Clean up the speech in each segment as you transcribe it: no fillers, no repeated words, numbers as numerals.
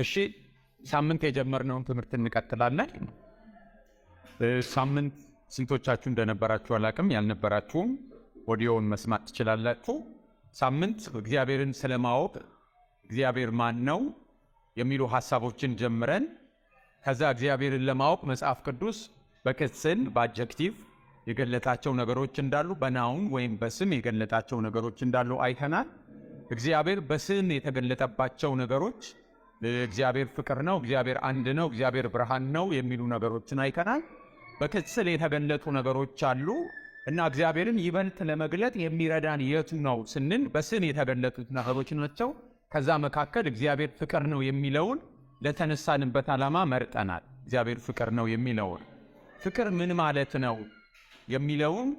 እሺ ሳምንት የጀመርነውን ትምህርት እንቀጥላለን። ሳምንት ስንቶቻችሁ እንደነበራችሁ አላቅም፣ ያልነበራችሁም ኦዲዮውን መስማት ትችላላችሁ። ሳምንት እግዚአብሔርን ስለማወቅ እግዚአብሔር ማን ነው የሚሉ ሐሳቦችን ጀምረን ከዛ እግዚአብሔርን ለማወቅ መጽሐፍ ቅዱስ በቅጽል በአድጀክቲቭ የገለጣቸው ነገሮች እንዳሉ፣ በናውን ወይም በስም የገለጣቸው ነገሮች እንዳሉ አይተናል። እግዚአብሔር በስም የተገለጠባቸው ነገሮች እግዚአብሔር ፍቅር ነው፣ እግዚአብሔር አንድ ነው፣ እግዚአብሔር ብርሃን ነው የሚሉ ነገሮችን አይተናል። በቅጽል የተገለጡ ነገሮች አሉ እና እግዚአብሔርን ይበልጥ ለመግለጥ የሚረዳን የቱ ነው ስንል በስም የተገለጡት ነገሮች ናቸው። ከዛ መካከል እግዚአብሔር ፍቅር ነው የሚለውን ለተነሳንበት ዓላማ መርጠናል። እግዚአብሔር ፍቅር ነው የሚለውን ፍቅር ምን ማለት ነው የሚለውን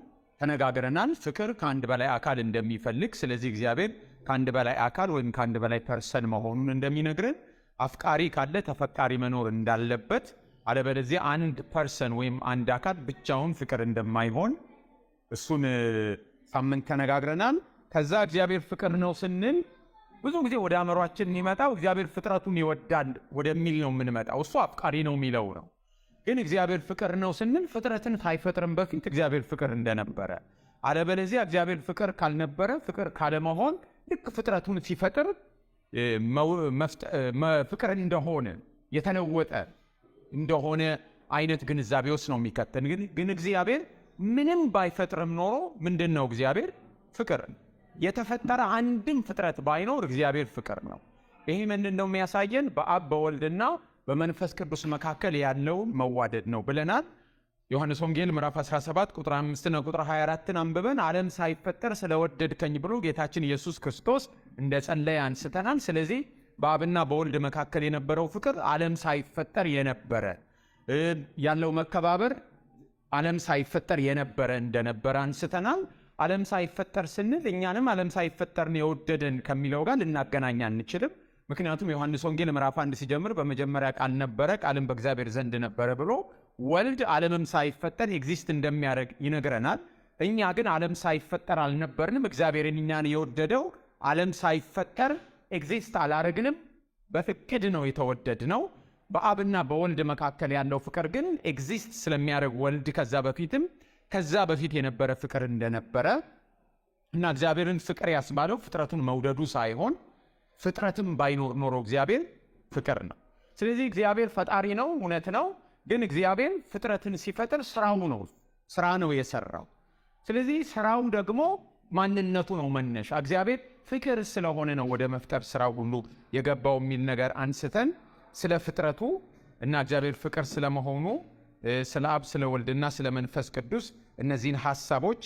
ተነጋግረናል። ፍቅር ከአንድ በላይ አካል እንደሚፈልግ፣ ስለዚህ እግዚአብሔር ከአንድ በላይ አካል ወይም ከአንድ በላይ ፐርሰን መሆኑን እንደሚነግረን፣ አፍቃሪ ካለ ተፈቃሪ መኖር እንዳለበት፣ አለበለዚያ አንድ ፐርሰን ወይም አንድ አካል ብቻውን ፍቅር እንደማይሆን እሱን ሳምንት ተነጋግረናል። ከዛ እግዚአብሔር ፍቅር ነው ስንል ብዙ ጊዜ ወደ አእምሯችን የሚመጣው እግዚአብሔር ፍጥረቱን ይወዳል ወደሚል ነው የምንመጣው። እሱ አፍቃሪ ነው የሚለው ነው። ግን እግዚአብሔር ፍቅር ነው ስንል ፍጥረትን ሳይፈጥርም በፊት እግዚአብሔር ፍቅር እንደነበረ፣ አለበለዚያ እግዚአብሔር ፍቅር ካልነበረ ፍቅር ካለመሆን ልክ ፍጥረቱን ሲፈጥር ፍቅር እንደሆነ የተለወጠ እንደሆነ አይነት ግንዛቤ ውስጥ ነው የሚከተን። ግን እግዚአብሔር ምንም ባይፈጥርም ኖሮ ምንድን ነው እግዚአብሔር ፍቅር። የተፈጠረ አንድም ፍጥረት ባይኖር እግዚአብሔር ፍቅር ነው። ይሄ ምንድን ነው የሚያሳየን? በአብ በወልድና በመንፈስ ቅዱስ መካከል ያለው መዋደድ ነው ብለናል። ዮሐንስ ወንጌል ምዕራፍ 17 ቁጥር 5 ቁጥር 24 አንብበን ዓለም ሳይፈጠር ስለወደድከኝ ብሎ ጌታችን ኢየሱስ ክርስቶስ እንደጸለየ አንስተናል። ስለዚህ በአብና በወልድ መካከል የነበረው ፍቅር ዓለም ሳይፈጠር የነበረ ያለው መከባበር ዓለም ሳይፈጠር የነበረ እንደነበረ አንስተናል። ዓለም ሳይፈጠር ስንል እኛንም ዓለም ሳይፈጠር ነው የወደደን ከሚለው ጋር ልናገናኝ አንችልም። ምክንያቱም ዮሐንስ ወንጌል ምዕራፍ 1 ሲጀምር በመጀመሪያ ቃል ነበረ፣ ቃልም በእግዚአብሔር ዘንድ ነበረ ብሎ ወልድ ዓለምም ሳይፈጠር ኤግዚስት እንደሚያደርግ ይነግረናል። እኛ ግን ዓለም ሳይፈጠር አልነበርንም። እግዚአብሔርን እኛን የወደደው ዓለም ሳይፈጠር ኤግዚስት አላረግንም፣ በፍቅድ ነው የተወደድ ነው። በአብና በወልድ መካከል ያለው ፍቅር ግን ኤግዚስት ስለሚያደርግ ወልድ ከዛ በፊት የነበረ ፍቅር እንደነበረ እና እግዚአብሔርን ፍቅር ያስባለው ፍጥረቱን መውደዱ ሳይሆን ፍጥረትም ባይኖር ኖሮ እግዚአብሔር ፍቅር ነው። ስለዚህ እግዚአብሔር ፈጣሪ ነው፣ እውነት ነው። ግን እግዚአብሔር ፍጥረትን ሲፈጥር ስራ ነው የሰራው። ስለዚህ ስራው ደግሞ ማንነቱ ነው መነሻ። እግዚአብሔር ፍቅር ስለሆነ ነው ወደ መፍጠር ስራው ሁሉ የገባው የሚል ነገር አንስተን ስለ ፍጥረቱ እና እግዚአብሔር ፍቅር ስለመሆኑ ስለ አብ ስለ ወልድና ስለ መንፈስ ቅዱስ እነዚህን ሐሳቦች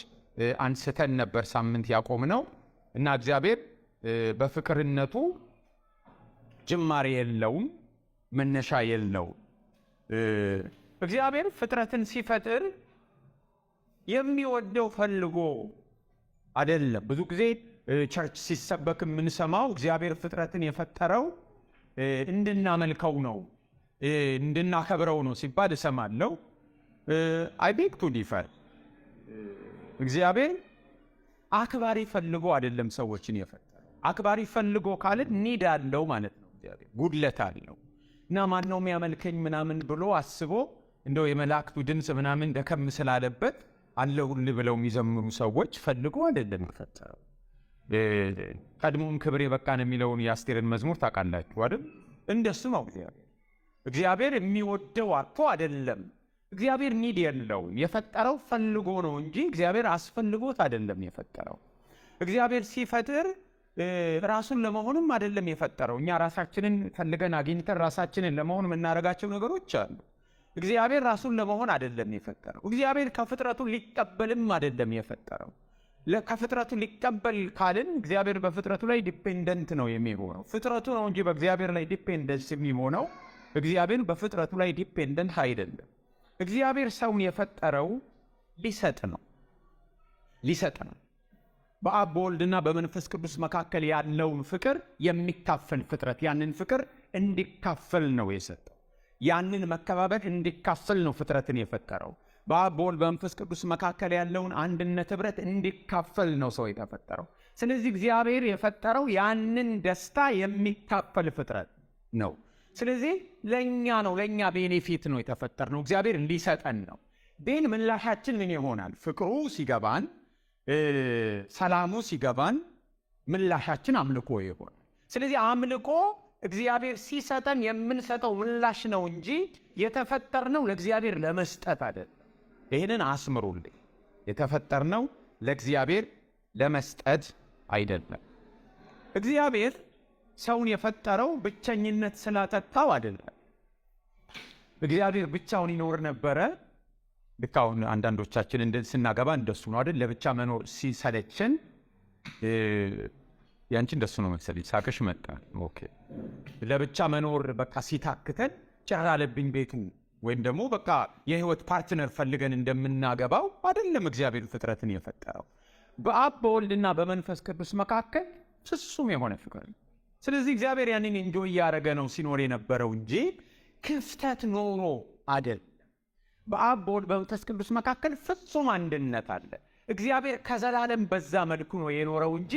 አንስተን ነበር ሳምንት ያቆምነው እና እግዚአብሔር በፍቅርነቱ ጅማሬ የለውም፣ መነሻ የለውም። እግዚአብሔር ፍጥረትን ሲፈጥር የሚወደው ፈልጎ አይደለም። ብዙ ጊዜ ቸርች ሲሰበክ የምንሰማው እግዚአብሔር ፍጥረትን የፈጠረው እንድናመልከው ነው፣ እንድናከብረው ነው ሲባል እሰማለሁ። አይ ቤግ ቱ ዲፈር። እግዚአብሔር አክባሪ ፈልጎ አይደለም ሰዎችን የፈጠረው። አክባሪ ፈልጎ ካልን ኒድ አለው ማለት ነው። እግዚአብሔር ጉድለት አለው እና ማነው የሚያመልከኝ ምናምን ብሎ አስቦ እንደው የመላእክቱ ድምፅ ምናምን ደከም ስላለበት አለሁልህ ብለው የሚዘምሩ ሰዎች ፈልጎ አይደለም የፈጠረው። ቀድሞም ክብር የበቃን የሚለውን የአስቴርን መዝሙር ታውቃላችሁ አይደል? እንደሱ ነው እግዚአብሔር የሚወደው አጥቶ አይደለም። እግዚአብሔር ኒድ የለውም። የፈጠረው ፈልጎ ነው እንጂ እግዚአብሔር አስፈልጎት አይደለም የፈጠረው። እግዚአብሔር ሲፈጥር ራሱን ለመሆንም አይደለም የፈጠረው። እኛ ራሳችንን ፈልገን አግኝተን ራሳችንን ለመሆን የምናደርጋቸው ነገሮች አሉ። እግዚአብሔር ራሱን ለመሆን አይደለም የፈጠረው። እግዚአብሔር ከፍጥረቱ ሊቀበልም አይደለም የፈጠረው። ከፍጥረቱ ሊቀበል ካልን እግዚአብሔር በፍጥረቱ ላይ ዲፔንደንት ነው የሚሆነው። ፍጥረቱ ነው እንጂ በእግዚአብሔር ላይ ዲፔንደንስ የሚሆነው እግዚአብሔር በፍጥረቱ ላይ ዲፔንደንት አይደለም። እግዚአብሔር ሰውን የፈጠረው ሊሰጥ ነው። በአብ በወልድና በመንፈስ ቅዱስ መካከል ያለውን ፍቅር የሚካፈል ፍጥረት ያንን ፍቅር እንዲካፈል ነው የሰጠው። ያንን መከባበር እንዲካፈል ነው ፍጥረትን የፈጠረው። በአብ በወልድ በመንፈስ ቅዱስ መካከል ያለውን አንድነት ህብረት እንዲካፈል ነው ሰው የተፈጠረው። ስለዚህ እግዚአብሔር የፈጠረው ያንን ደስታ የሚካፈል ፍጥረት ነው። ስለዚህ ለእኛ ቤኔፊት ነው የተፈጠርነው፣ እግዚአብሔር እንዲሰጠን ነው። ግን ምላሻችን ምን ይሆናል? ፍቅሩ ሲገባን፣ ሰላሙ ሲገባን ምላሻችን አምልኮ ይሆናል። ስለዚህ አምልኮ እግዚአብሔር ሲሰጠን የምንሰጠው ምላሽ ነው እንጂ የተፈጠርነው ለእግዚአብሔር ለመስጠት አይደለም። ይህንን አስምሩልኝ። የተፈጠርነው ለእግዚአብሔር ለመስጠት አይደለም። እግዚአብሔር ሰውን የፈጠረው ብቸኝነት ስላጠጣው አይደለም። እግዚአብሔር ብቻውን ይኖር ነበረ። ልክ አሁን አንዳንዶቻችን ስናገባ እንደሱ ነው አይደል? ለብቻ መኖር ሲሰለችን ያንቺ እንደሱ ነው መሰለኝ፣ ሳቅሽ መጣ። ኦኬ። ለብቻ መኖር በቃ ሲታክተን ጭራ አለብኝ ቤቱ ወይም ደግሞ በቃ የህይወት ፓርትነር ፈልገን እንደምናገባው አይደለም እግዚአብሔር ፍጥረትን የፈጠረው። በአብ በወልድና በመንፈስ ቅዱስ መካከል ፍጹም የሆነ ፍቅር ነው። ስለዚህ እግዚአብሔር ያንን እንጆይ እያደረገ ነው ሲኖር የነበረው እንጂ ክፍተት ኖሮ አይደለም። በአብ በወልድ በመንፈስ ቅዱስ መካከል ፍጹም አንድነት አለ። እግዚአብሔር ከዘላለም በዛ መልኩ ነው የኖረው እንጂ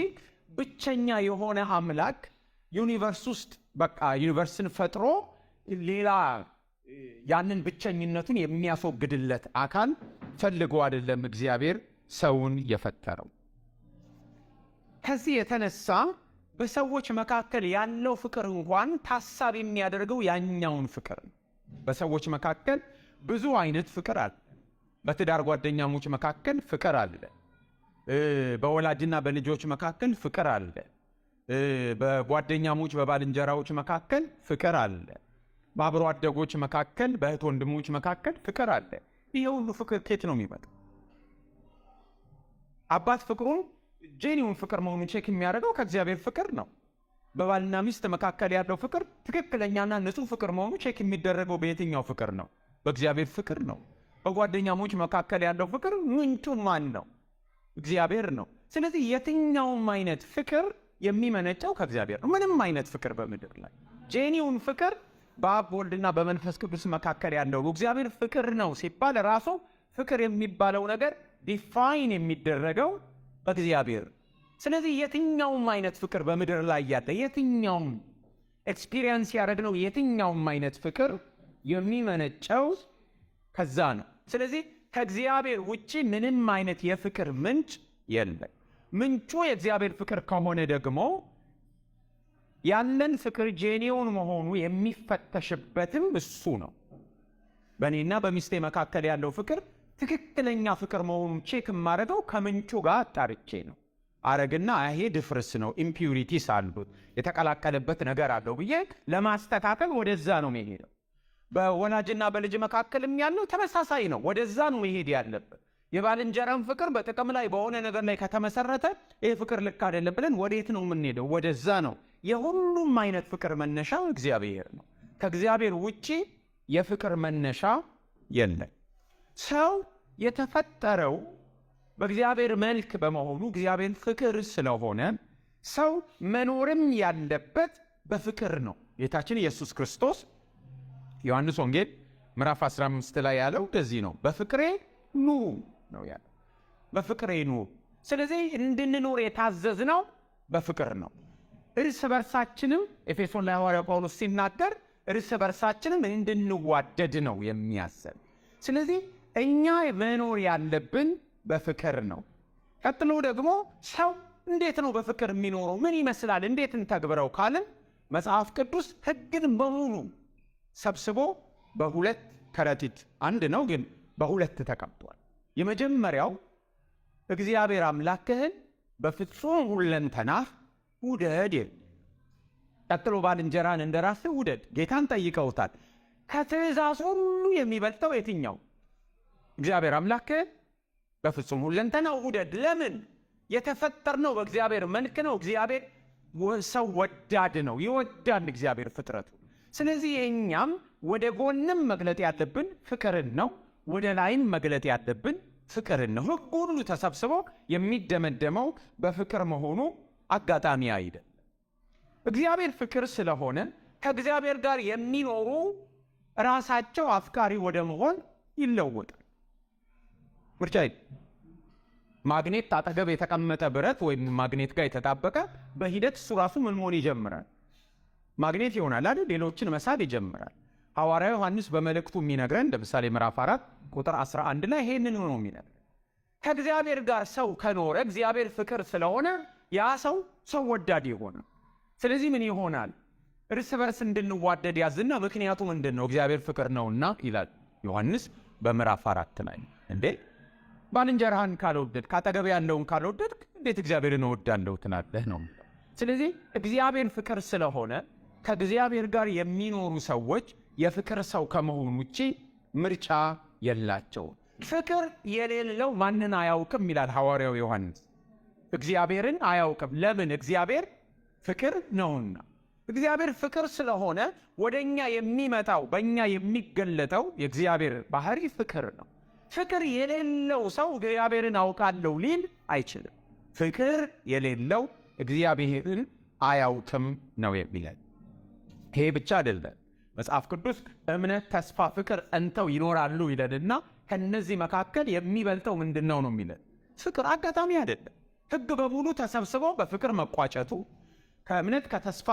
ብቸኛ የሆነ አምላክ ዩኒቨርስ ውስጥ በቃ ዩኒቨርስን ፈጥሮ ሌላ ያንን ብቸኝነቱን የሚያስወግድለት አካል ፈልጎ አይደለም እግዚአብሔር ሰውን የፈጠረው። ከዚህ የተነሳ በሰዎች መካከል ያለው ፍቅር እንኳን ታሳቢ የሚያደርገው ያኛውን ፍቅር ነው። በሰዎች መካከል ብዙ አይነት ፍቅር አለ። በትዳር ጓደኛሞች መካከል ፍቅር አለ። በወላጅና በልጆች መካከል ፍቅር አለ። በጓደኛሞች በባልንጀራዎች መካከል ፍቅር አለ። በአብሮ አደጎች መካከል በእህት ወንድሞች መካከል ፍቅር አለ። ይሄ ሁሉ ፍቅር ከየት ነው የሚመጣው? አባት ፍቅሩን ጄኒውን ፍቅር መሆኑን ቼክ የሚያደርገው ከእግዚአብሔር ፍቅር ነው። በባልና ሚስት መካከል ያለው ፍቅር ትክክለኛና ንጹህ ፍቅር መሆኑ ቼክ የሚደረገው በየትኛው ፍቅር ነው? በእግዚአብሔር ፍቅር ነው። በጓደኛሞች መካከል ያለው ፍቅር ምንጩ ማን ነው? እግዚአብሔር ነው። ስለዚህ የትኛውም አይነት ፍቅር የሚመነጨው ከእግዚአብሔር ነው። ምንም አይነት ፍቅር በምድር ላይ ጄኒውን ፍቅር በአብ ወልድና በመንፈስ ቅዱስ መካከል ያለው እግዚአብሔር ፍቅር ነው ሲባል ራሱ ፍቅር የሚባለው ነገር ዲፋይን የሚደረገው በእግዚአብሔር። ስለዚህ የትኛውም አይነት ፍቅር በምድር ላይ ያለ የትኛውም ኤክስፒሪየንስ ያደረግነው የትኛውም አይነት ፍቅር የሚመነጨው ከዛ ነው። ስለዚህ ከእግዚአብሔር ውጪ ምንም አይነት የፍቅር ምንጭ የለም። ምንጩ የእግዚአብሔር ፍቅር ከሆነ ደግሞ ያለን ፍቅር ጄኒውን መሆኑ የሚፈተሽበትም እሱ ነው። በእኔና በሚስቴ መካከል ያለው ፍቅር ትክክለኛ ፍቅር መሆኑን ቼክ የማደርገው ከምንጩ ጋር አጣርቼ ነው። አረግና ይሄ ድፍርስ ነው፣ ኢምፒዩሪቲስ አሉት፣ የተቀላቀለበት ነገር አለው ብዬ ለማስተካከል ወደዛ ነው መሄደው። በወላጅና በልጅ መካከልም ያለው ተመሳሳይ ነው። ወደዛ ነው መሄድ ያለበት። የባልንጀራን ፍቅር በጥቅም ላይ በሆነ ነገር ላይ ከተመሰረተ ይህ ፍቅር ልክ አይደለም ብለን ወዴት ነው የምንሄደው? ወደዛ ነው። የሁሉም አይነት ፍቅር መነሻ እግዚአብሔር ነው። ከእግዚአብሔር ውጪ የፍቅር መነሻ የለም። ሰው የተፈጠረው በእግዚአብሔር መልክ በመሆኑ እግዚአብሔር ፍቅር ስለሆነ ሰው መኖርም ያለበት በፍቅር ነው። ጌታችን ኢየሱስ ክርስቶስ ዮሐንስ ወንጌል ምዕራፍ 15 ላይ ያለው እንደዚህ ነው፣ በፍቅሬ ኑሩ ነው ያለው። በፍቅሬ ኑሩ። ስለዚህ እንድንኖር የታዘዝነው በፍቅር ነው። እርስ በርሳችንም ኤፌሶን ላይ ሐዋርያው ጳውሎስ ሲናገር እርስ በርሳችንም እንድንዋደድ ነው የሚያሰብ። ስለዚህ እኛ መኖር ያለብን በፍቅር ነው። ቀጥሎ ደግሞ ሰው እንዴት ነው በፍቅር የሚኖረው? ምን ይመስላል? እንዴት እንተግብረው ካልን መጽሐፍ ቅዱስ ሕግን በሙሉ ሰብስቦ በሁለት ከረጢት አንድ ነው ግን በሁለት ተቀምጧል። የመጀመሪያው እግዚአብሔር አምላክህን በፍጹም ሁለንተናህ ውደድ። ቀጥሎ ባልንጀራን እንደራስህ ውደድ። ጌታን ጠይቀውታል። ከትእዛዝ ሁሉ የሚበልጠው የትኛው? እግዚአብሔር አምላክህን በፍጹም ሁለንተናው ውደድ። ለምን? የተፈጠርነው በእግዚአብሔር መልክ ነው። እግዚአብሔር ሰው ወዳድ ነው፣ ይወዳል እግዚአብሔር ፍጥረቱ። ስለዚህ እኛም ወደ ጎንም መግለጥ ያለብን ፍቅርን ነው፣ ወደ ላይም መግለጥ ያለብን ፍቅርን ነው። ሕግ ሁሉ ተሰብስቦ የሚደመደመው በፍቅር መሆኑ አጋጣሚ አይደለም። እግዚአብሔር ፍቅር ስለሆነ ከእግዚአብሔር ጋር የሚኖሩ ራሳቸው አፍቃሪ ወደ መሆን ይለወጣል። ምርጫ ማግኔት አጠገብ የተቀመጠ ብረት ወይም ማግኔት ጋር የተጣበቀ በሂደት እሱ ራሱ ምን መሆን ይጀምራል? ማግኔት ይሆናል አይደል? ሌሎችን መሳብ ይጀምራል። ሐዋርያው ዮሐንስ በመልእክቱ የሚነግረን ለምሳሌ ምዕራፍ 4 ቁጥር 11 ላይ ይሄንን ነው የሚነግረን። ከእግዚአብሔር ጋር ሰው ከኖረ እግዚአብሔር ፍቅር ስለሆነ ያ ሰው ወዳድ ይሆናል። ስለዚህ ምን ይሆናል? እርስ በርስ እንድንዋደድ ያዝና ምክንያቱ ምንድን ነው? እግዚአብሔር ፍቅር ነውና ይላል ዮሐንስ በምዕራፍ 4 ላይ። እንዴ ባልንጀራህን ካልወደድ ካጠገብ ያለውን ካልወደድ እንዴት እግዚአብሔርን እወዳለሁ ትላለህ ነው። ስለዚህ እግዚአብሔር ፍቅር ስለሆነ ከእግዚአብሔር ጋር የሚኖሩ ሰዎች የፍቅር ሰው ከመሆኑ ውጪ ምርጫ የላቸውም። ፍቅር የሌለው ማንን አያውቅም ይላል ሐዋርያው ዮሐንስ። እግዚአብሔርን አያውቅም። ለምን? እግዚአብሔር ፍቅር ነውና። እግዚአብሔር ፍቅር ስለሆነ ወደኛ የሚመጣው በእኛ የሚገለጠው የእግዚአብሔር ባህሪ ፍቅር ነው። ፍቅር የሌለው ሰው እግዚአብሔርን አውቃለሁ ሊል አይችልም። ፍቅር የሌለው እግዚአብሔርን አያውቅም ነው የሚለን። ይሄ ብቻ አይደለም። መጽሐፍ ቅዱስ እምነት፣ ተስፋ፣ ፍቅር ጸንተው ይኖራሉ ይለንና ከነዚህ መካከል የሚበልጠው ምንድነው ነው የሚለን? ፍቅር። አጋጣሚ አይደለም። ሕግ በሙሉ ተሰብስበው በፍቅር መቋጨቱ ከእምነት ከተስፋ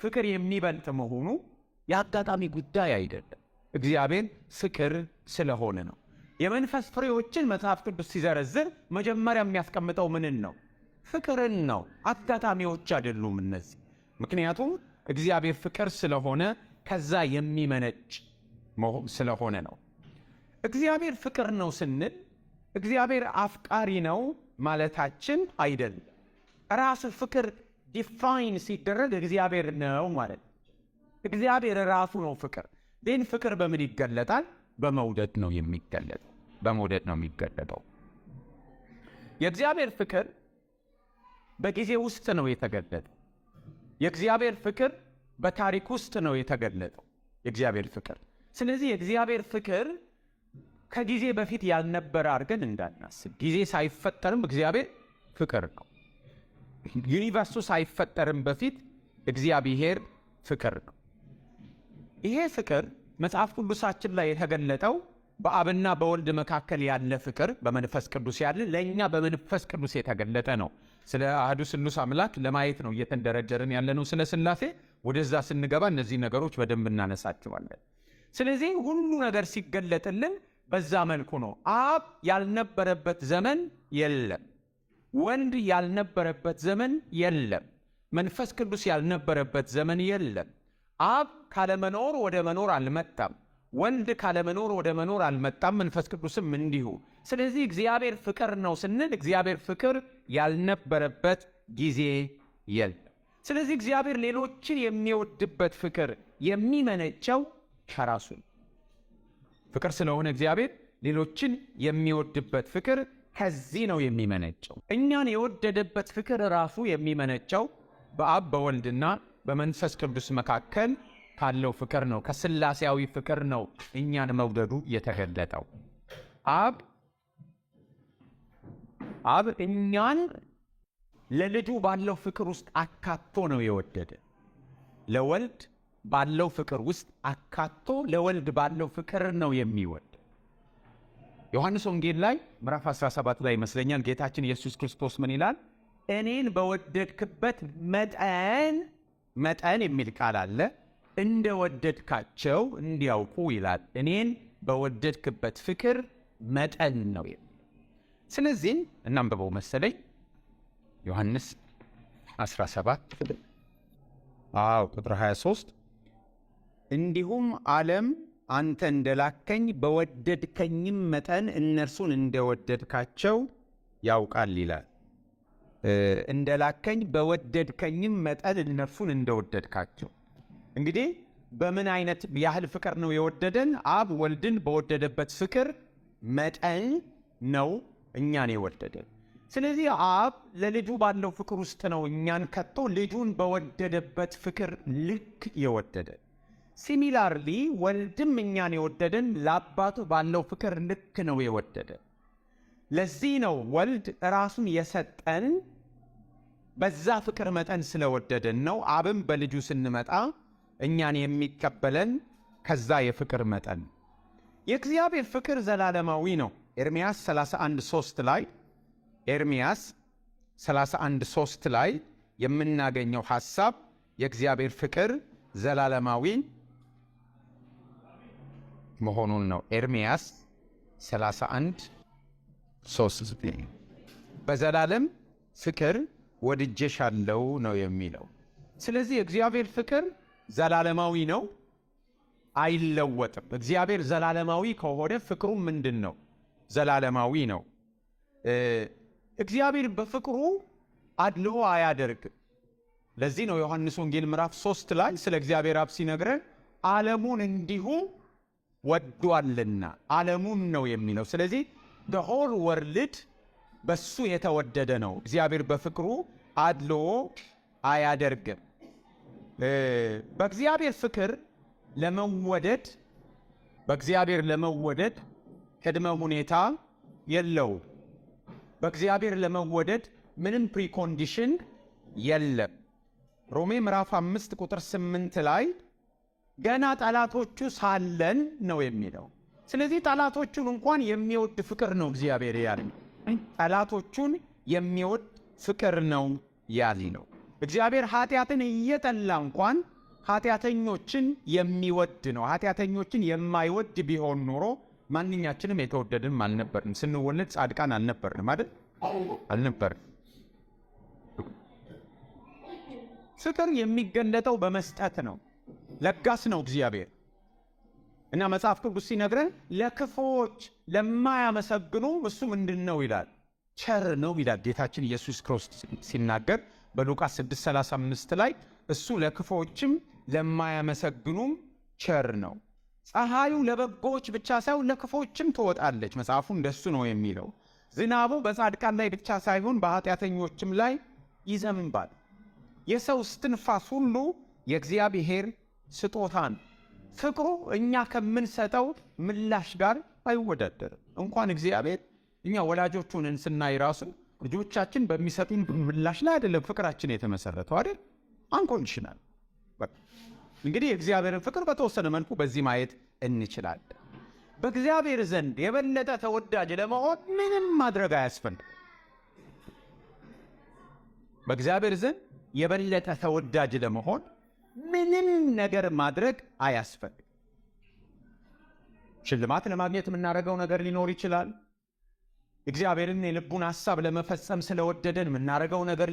ፍቅር የሚበልጥ መሆኑ የአጋጣሚ ጉዳይ አይደለም። እግዚአብሔር ፍቅር ስለሆነ ነው። የመንፈስ ፍሬዎችን መጽሐፍ ቅዱስ ሲዘረዝር መጀመሪያ የሚያስቀምጠው ምንን ነው? ፍቅርን ነው። አጋጣሚዎች አይደሉም እነዚህ። ምክንያቱም እግዚአብሔር ፍቅር ስለሆነ ከዛ የሚመነጭ ስለሆነ ነው። እግዚአብሔር ፍቅር ነው ስንል እግዚአብሔር አፍቃሪ ነው ማለታችን አይደለም። ራሱ ፍቅር ዲፋይን ሲደረግ እግዚአብሔር ነው ማለት። እግዚአብሔር ራሱ ነው ፍቅር። ግን ፍቅር በምን ይገለጣል? በመውደድ ነው የሚገለጠው። በመውደድ ነው የሚገለጠው። የእግዚአብሔር ፍቅር በጊዜ ውስጥ ነው የተገለጠው። የእግዚአብሔር ፍቅር በታሪክ ውስጥ ነው የተገለጠው የእግዚአብሔር ፍቅር። ስለዚህ የእግዚአብሔር ፍቅር ከጊዜ በፊት ያልነበረ አድርገን እንዳናስብ። ጊዜ ሳይፈጠርም እግዚአብሔር ፍቅር ነው። ዩኒቨርሱ ሳይፈጠርም በፊት እግዚአብሔር ፍቅር ነው። ይሄ ፍቅር መጽሐፍ ቅዱሳችን ላይ የተገለጠው በአብና በወልድ መካከል ያለ ፍቅር በመንፈስ ቅዱስ ያለ ለእኛ በመንፈስ ቅዱስ የተገለጠ ነው። ስለ አህዱ ስሉስ አምላክ ለማየት ነው እየተንደረደርን ያለነው። ስለ ሥላሴ ወደዛ ስንገባ እነዚህ ነገሮች በደንብ እናነሳቸዋለን። ስለዚህ ሁሉ ነገር ሲገለጥልን በዛ መልኩ ነው። አብ ያልነበረበት ዘመን የለም። ወልድ ያልነበረበት ዘመን የለም። መንፈስ ቅዱስ ያልነበረበት ዘመን የለም። አብ ካለመኖር ወደ መኖር አልመጣም። ወልድ ካለመኖር ወደ መኖር አልመጣም። መንፈስ ቅዱስም እንዲሁ። ስለዚህ እግዚአብሔር ፍቅር ነው ስንል እግዚአብሔር ፍቅር ያልነበረበት ጊዜ የለም። ስለዚህ እግዚአብሔር ሌሎችን የሚወድበት ፍቅር የሚመነጨው ከራሱ ፍቅር ስለሆነ እግዚአብሔር ሌሎችን የሚወድበት ፍቅር ከዚህ ነው የሚመነጨው። እኛን የወደደበት ፍቅር ራሱ የሚመነጨው በአብ በወልድና በመንፈስ ቅዱስ መካከል ካለው ፍቅር ነው። ከሥላሴያዊ ፍቅር ነው እኛን መውደዱ የተገለጠው። አብ እኛን ለልጁ ባለው ፍቅር ውስጥ አካቶ ነው የወደደ። ለወልድ ባለው ፍቅር ውስጥ አካቶ ለወልድ ባለው ፍቅር ነው የሚወድ። ዮሐንስ ወንጌል ላይ ምዕራፍ 17 ላይ ይመስለኛል ጌታችን ኢየሱስ ክርስቶስ ምን ይላል? እኔን በወደድክበት መጠን የሚል ቃል አለ። እንደወደድካቸው እንዲያውቁ ይላል። እኔን በወደድክበት ፍቅር መጠን ነው የሚል። ስለዚህ እናንብበው መሰለኝ ዮሐንስ 17 ቁጥር 23 እንዲሁም ዓለም አንተ እንደላከኝ በወደድከኝም መጠን እነርሱን እንደወደድካቸው ያውቃል ይላል። እንደላከኝ በወደድከኝም መጠን እነርሱን እንደወደድካቸው። እንግዲህ በምን አይነት ያህል ፍቅር ነው የወደደን? አብ ወልድን በወደደበት ፍቅር መጠን ነው እኛን የወደደን። ስለዚህ አብ ለልጁ ባለው ፍቅር ውስጥ ነው እኛን ከቶ ልጁን በወደደበት ፍቅር ልክ የወደደን። ሲሚላርሊ ወልድም እኛን የወደደን ለአባቱ ባለው ፍቅር ልክ ነው የወደደን። ለዚህ ነው ወልድ ራሱን የሰጠን በዛ ፍቅር መጠን ስለወደደን ነው። አብም በልጁ ስንመጣ እኛን የሚቀበለን ከዛ የፍቅር መጠን። የእግዚአብሔር ፍቅር ዘላለማዊ ነው። ኤርምያስ 31:3 ላይ የምናገኘው ሐሳብ የእግዚአብሔር ፍቅር ዘላለማዊ መሆኑን ነው። ኤርምያስ 31:3 በዘላለም ፍቅር ወድጄሻለሁ ነው የሚለው። ስለዚህ እግዚአብሔር ፍቅር ዘላለማዊ ነው፣ አይለወጥም። እግዚአብሔር ዘላለማዊ ከሆነ ፍቅሩ ምንድን ነው? ዘላለማዊ ነው። እግዚአብሔር በፍቅሩ አድልዎ አያደርግም። ለዚህ ነው ዮሐንስ ወንጌል ምዕራፍ 3 ላይ ስለ እግዚአብሔር አብ ሲነግረን ዓለሙን እንዲሁ ወዷልና ዓለሙን ነው የሚለው። ስለዚህ the whole world በሱ የተወደደ ነው። እግዚአብሔር በፍቅሩ አድልዎ አያደርግም። በእግዚአብሔር ፍቅር ለመወደድ ቅድመ ሁኔታ የለውም። በእግዚአብሔር ለመወደድ ምንም ፕሪኮንዲሽን የለም። ሮሜ ምዕራፍ 5 ቁጥር 8 ላይ ገና ጠላቶቹ ሳለን ነው የሚለው። ስለዚህ ጠላቶቹን እንኳን የሚወድ ፍቅር ነው እግዚአብሔር ያለው። ጠላቶቹን የሚወድ ፍቅር ነው ያለው። እግዚአብሔር ኃጢአትን እየጠላ እንኳን ኃጢአተኞችን የሚወድ ነው። ኃጢአተኞችን የማይወድ ቢሆን ኖሮ ማንኛችንም የተወደድም አልነበርንም። ስንወለድ ጻድቃን አልነበርንም አይደል? አልነበርንም። ፍቅር የሚገለጠው በመስጠት ነው። ለጋስ ነው እግዚአብሔር እና መጽሐፍ ቅዱስ ሲነግረን ለክፉዎች ለማያመሰግኑ እሱ ምንድን ነው ይላል? ቸር ነው ይላል ጌታችን ኢየሱስ ክርስቶስ ሲናገር በሉቃስ 6:35 ላይ እሱ ለክፉዎችም ለማያመሰግኑም ቸር ነው። ፀሐዩ ለበጎች ብቻ ሳይሆን ለክፉዎችም ትወጣለች። መጽሐፉ እንደሱ ነው የሚለው። ዝናቡ በጻድቃን ላይ ብቻ ሳይሆን በኃጢአተኞችም ላይ ይዘንባል። የሰው እስትንፋስ ሁሉ የእግዚአብሔር ስጦታ ነው። ፍቅሩ እኛ ከምንሰጠው ምላሽ ጋር አይወዳደርም። እንኳን እግዚአብሔር እኛ ወላጆቹን ስናይ ራሱ ልጆቻችን በሚሰጡን ምላሽ ላይ አይደለም ፍቅራችን የተመሰረተው አይደል? አንኮንዲሽናል። እንግዲህ የእግዚአብሔርን ፍቅር በተወሰነ መልኩ በዚህ ማየት እንችላለን። በእግዚአብሔር ዘንድ የበለጠ ተወዳጅ ለመሆን ምንም ማድረግ አያስፈልግም። በእግዚአብሔር ዘንድ የበለጠ ተወዳጅ ለመሆን ምንም ነገር ማድረግ አያስፈልግም። ሽልማት ለማግኘት የምናደርገው ነገር ሊኖር ይችላል። እግዚአብሔርን የልቡን ሐሳብ ለመፈጸም ስለወደደን የምናደርገው ነገር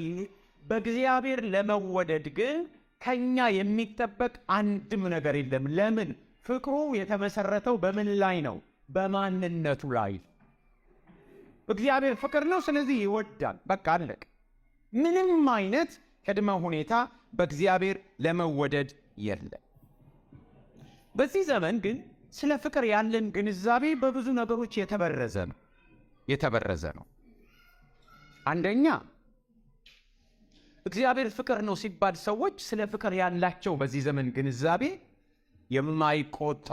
በእግዚአብሔር ለመወደድ ግን ከኛ የሚጠበቅ አንድም ነገር የለም። ለምን? ፍቅሩ የተመሰረተው በምን ላይ ነው? በማንነቱ ላይ። እግዚአብሔር ፍቅር ነው፣ ስለዚህ ይወዳል። በቃ አለቀ። ምንም አይነት ቅድመ ሁኔታ በእግዚአብሔር ለመወደድ የለም። በዚህ ዘመን ግን ስለ ፍቅር ያለን ግንዛቤ በብዙ ነገሮች የተበረዘ ነው። አንደኛ እግዚአብሔር ፍቅር ነው ሲባል ሰዎች ስለ ፍቅር ያላቸው በዚህ ዘመን ግንዛቤ የማይቆጣ